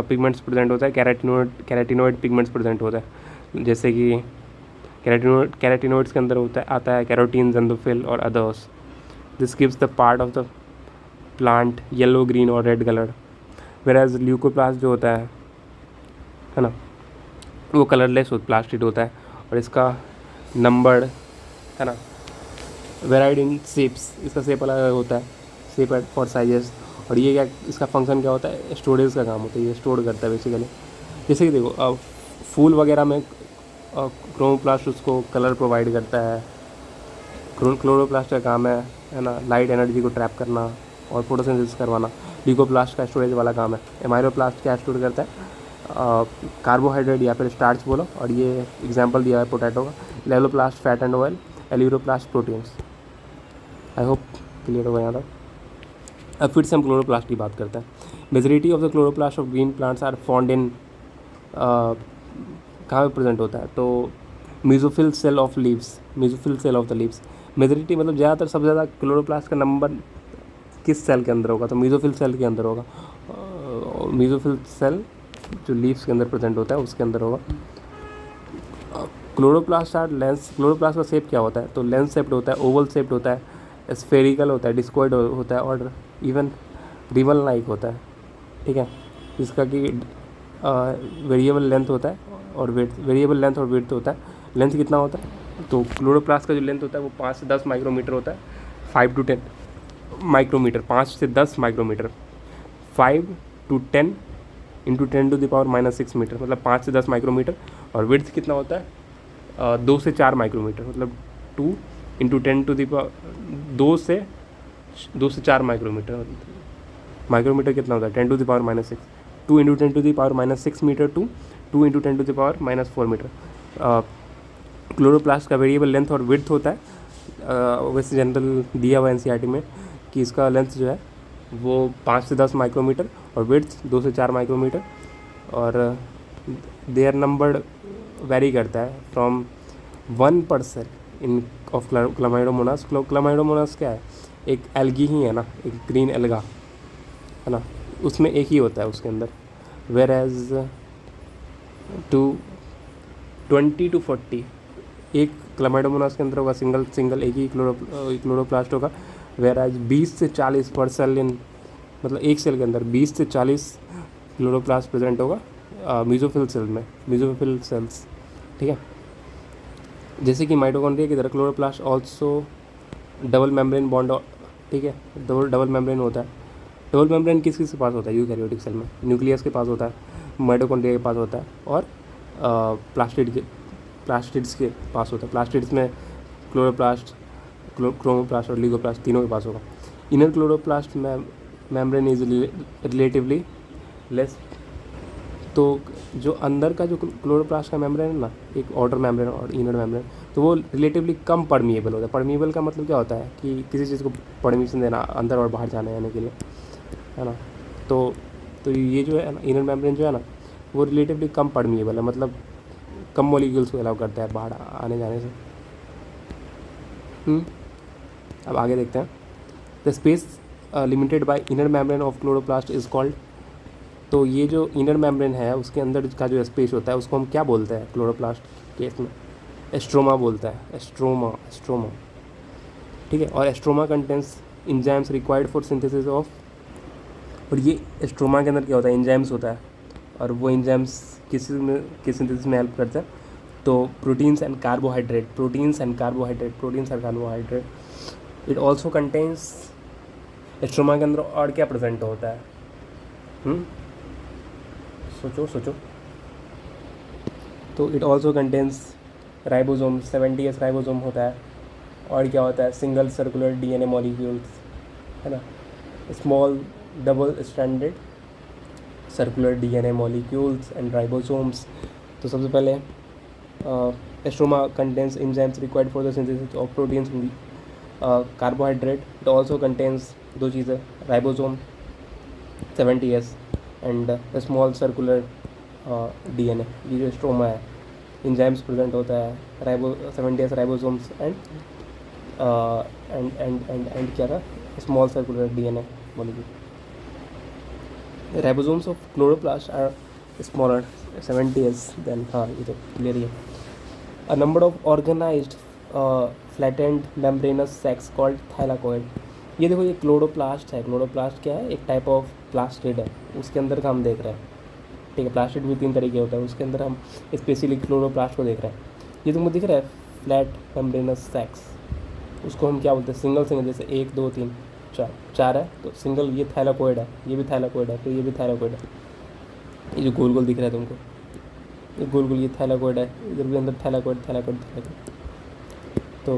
पिगमेंट्स प्रेजेंट होता है, कैरोटीनॉइड पिगमेंट्स प्रेजेंट होता है, जैसे कि कैरोटीनॉइड्स के अंदर आता है कैरोटीन, ज़ैंथोफिल और others. This gives the part of the plant yellow, green और रेड कलर। वेराज ल्यूकोप्लास्ट जो होता है ना, वो कलरलेस प्लास्टिड होता है, और इसका नंबर्ड, है ना, वेराइड इन शेप्स, इसका शेप अलग अलग होता है, शेप और साइजेस। और ये क्या, इसका फंक्शन क्या होता है, स्टोरेज का काम होता है, ये स्टोर करता है बेसिकली। जैसे कि देखो फूल वगैरह में क्रोमोप्लास्ट उसको कलर प्रोवाइड करता है, क्लोरोप्लास्ट का काम है ना, लाइट एनर्जी को ट्रैप करना और फोटोसिंथेसिस करवाना। ल्यूकोप्लास्ट का स्टोरेज वाला काम है। एमाइलोप्लास्ट क्या स्टोर करता है, कार्बोहाइड्रेट या फिर स्टार्च बोलो, और ये एग्जांपल दिया है पोटैटो का। Elaioplast fat and oil, aleuroplast proteins. I hope clear होगा यहाँ तक। अब फिर से हम क्लोरोप्लास्ट की बात करते हैं। Majority of the chloroplast of green plants are found in, कहाँ पे प्रेजेंट होता है, तो mesophyll cell of the leaves. Majority मतलब ज़्यादातर, सबसे ज़्यादा क्लोरोप्लास्ट का नंबर किस सेल के अंदर होगा, तो मेसोफिल सेल के अंदर होगा। मेसोफिल सेल जो लीव्स के अंदर प्रेजेंट होता है उसके अंदर होगा। क्लोरोप्लास्ट का शेप क्या होता है, तो लेंस शेप्ड होता है, ओवल शेप्ड होता है, स्फेरिकल होता है, डिस्कॉइड होता है, और इवन रिबन लाइक होता है, ठीक है, जिसका कि वेरिएबल लेंथ होता है और विड्थ, वेरिएबल लेंथ और विड्थ होता है। लेंथ कितना होता है, तो क्लोरोप्लास्ट का जो लेंथ होता है वो 5 से 10 माइक्रोमीटर होता है, 5 to 10 माइक्रोमीटर, 5 से 10 माइक्रोमीटर, 5 to 10 इंटू 10⁻⁻6 मीटर, मतलब 5 से 10 माइक्रोमीटर। और विड्थ कितना होता है, 2 से 4 माइक्रोमीटर, मतलब 2 इंटू 2 से 4 माइक्रोमीटर। माइक्रोमीटर कितना होता है, 10⁻⁻6, 2 into 10⁻⁻6 metre to 2 into 10⁻⁻4 metre. Chloroplast का वेरिएबल लेंथ और विड्थ होता है, वैसे जनरल दिया हुआ एनसीईआरटी में कि इसका लेंथ जो है वो 5 से 10 माइक्रोमीटर और विड्थ 2 से 4 माइक्रोमीटर। और देयर नंबर्ड वेरी करता है from 1% in of Chlamydomonas. Chlamydomonas क्या है, एक एल्गी ही है ना, एक ग्रीन एल्गा है ना, उसमें एक ही होता है उसके अंदर। वेर एज टू 20 to 40 एक क्लामाइडोमोनास के अंदर होगा, सिंगल एक ही क्लोरोप्लास्ट होगा। वेर एज 20 से 40 पर सेल इन, मतलब एक सेल के अंदर 20 से 40 क्लोरोप्लास्ट प्रेजेंट होगा मीजोफिल सेल में, मीजोफिल सेल्स, ठीक है। जैसे कि माइटोकॉन्ड्रिया की तरह chloroplast also double membrane bond, ठीक है, डबल मेम्ब्रेन होता है। डबल मेम्ब्रेन किस के पास होता है, यूकैरियोटिक सेल में न्यूक्लियस के पास होता है, माइटोकॉन्ड्रिया के पास होता है, और प्लास्टिड्स के पास होता है। प्लास्टिड्स में क्लोरोप्लास्ट, क्रोमोप्लास्ट और लिगोप्लास्ट तीनों के पास होगा। इनर क्लोरोप्लास्ट में मेम्ब्रेन इज रिलेटिवली लेस, तो जो अंदर का जो क्लोरोप्लास्ट का मेम्ब्रेन है ना, एक आउटर मेम्ब्रेन और इनर मेम्ब्रेन, तो वो रिलेटिवली कम परमिएबल होता है। परमिएबल का मतलब क्या होता है कि किसी चीज़ को परमिशन देना अंदर और बाहर जाने आने के लिए, है ना। तो ये जो है ना, इनर मेम्ब्रेन जो है ना, वो रिलेटिवली कम परमिएबल है, मतलब कम मॉलिक्यूल्स को अलाउ करता है बाहर आने जाने से। अब आगे देखते हैं। The space limited by inner membrane of chloroplast is called, तो ये जो इनर मेम्ब्रेन है उसके अंदर का जो स्पेस होता है उसको हम क्या बोलते हैं क्लोरोप्लास्ट केस में, एस्ट्रोमा बोलता है, एस्ट्रोमा, ठीक है। और stroma contains enzymes required for synthesis of, और ये एस्ट्रोमा के अंदर क्या होता है, इंजाइम्स होता है, और वो इंजाइम्स किस सिंथेसिस में हेल्प करता है, तो proteins and carbohydrate. It also contains, stroma के अंदर और क्या प्रेजेंट होता है, सोचो। तो it also contains ribosome, 70S ribosome होता है, और क्या होता है, सिंगल सर्कुलर DNA मॉलिक्यूल्स, है ना, small double stranded circular DNA molecules and ribosomes. तो सबसे पहले stroma contains enzymes required for the synthesis of proteins, carbohydrate. It also contains दो चीज़ें, ribosome 70S and small circular DNA। ये जो stroma है, इंजाइम्स प्रेजेंट होता है, 70S राइबोसोम्स एंड क्या था, small circular DNA molecule. Ribosomes of chloroplast are smaller 70S than, हाँ ये तो क्लियर ही है। A number of organised flattened membranous sacs called thylakoid. ये देखो, ये क्लोरोप्लास्ट है। क्लोरोप्लास्ट क्या है, एक टाइप ऑफ प्लास्टिड है, उसके अंदर का हम देख रहे हैं, ठीक है। प्लास्टिड भी 3 तरीके होता है, उसके अंदर हम स्पेशली क्लोरोप्लास्ट को देख रहे हैं। ये तुमको दिख रहा है फ्लैट मेम्ब्रेनस सैक्स, उसको हम क्या बोलते हैं, सिंगल, जैसे 1 2 3 4 है तो सिंगल, ये थाइलाकोइड है, ये भी थाइलाकोइड है, तो ये भी थाइलाकोइड है। ये जो गोल गोल दिख रहा है तुमको, ये गोल गोल, ये थाइलाकोइड है, इधर भी अंदर थाइलाकोइड। तो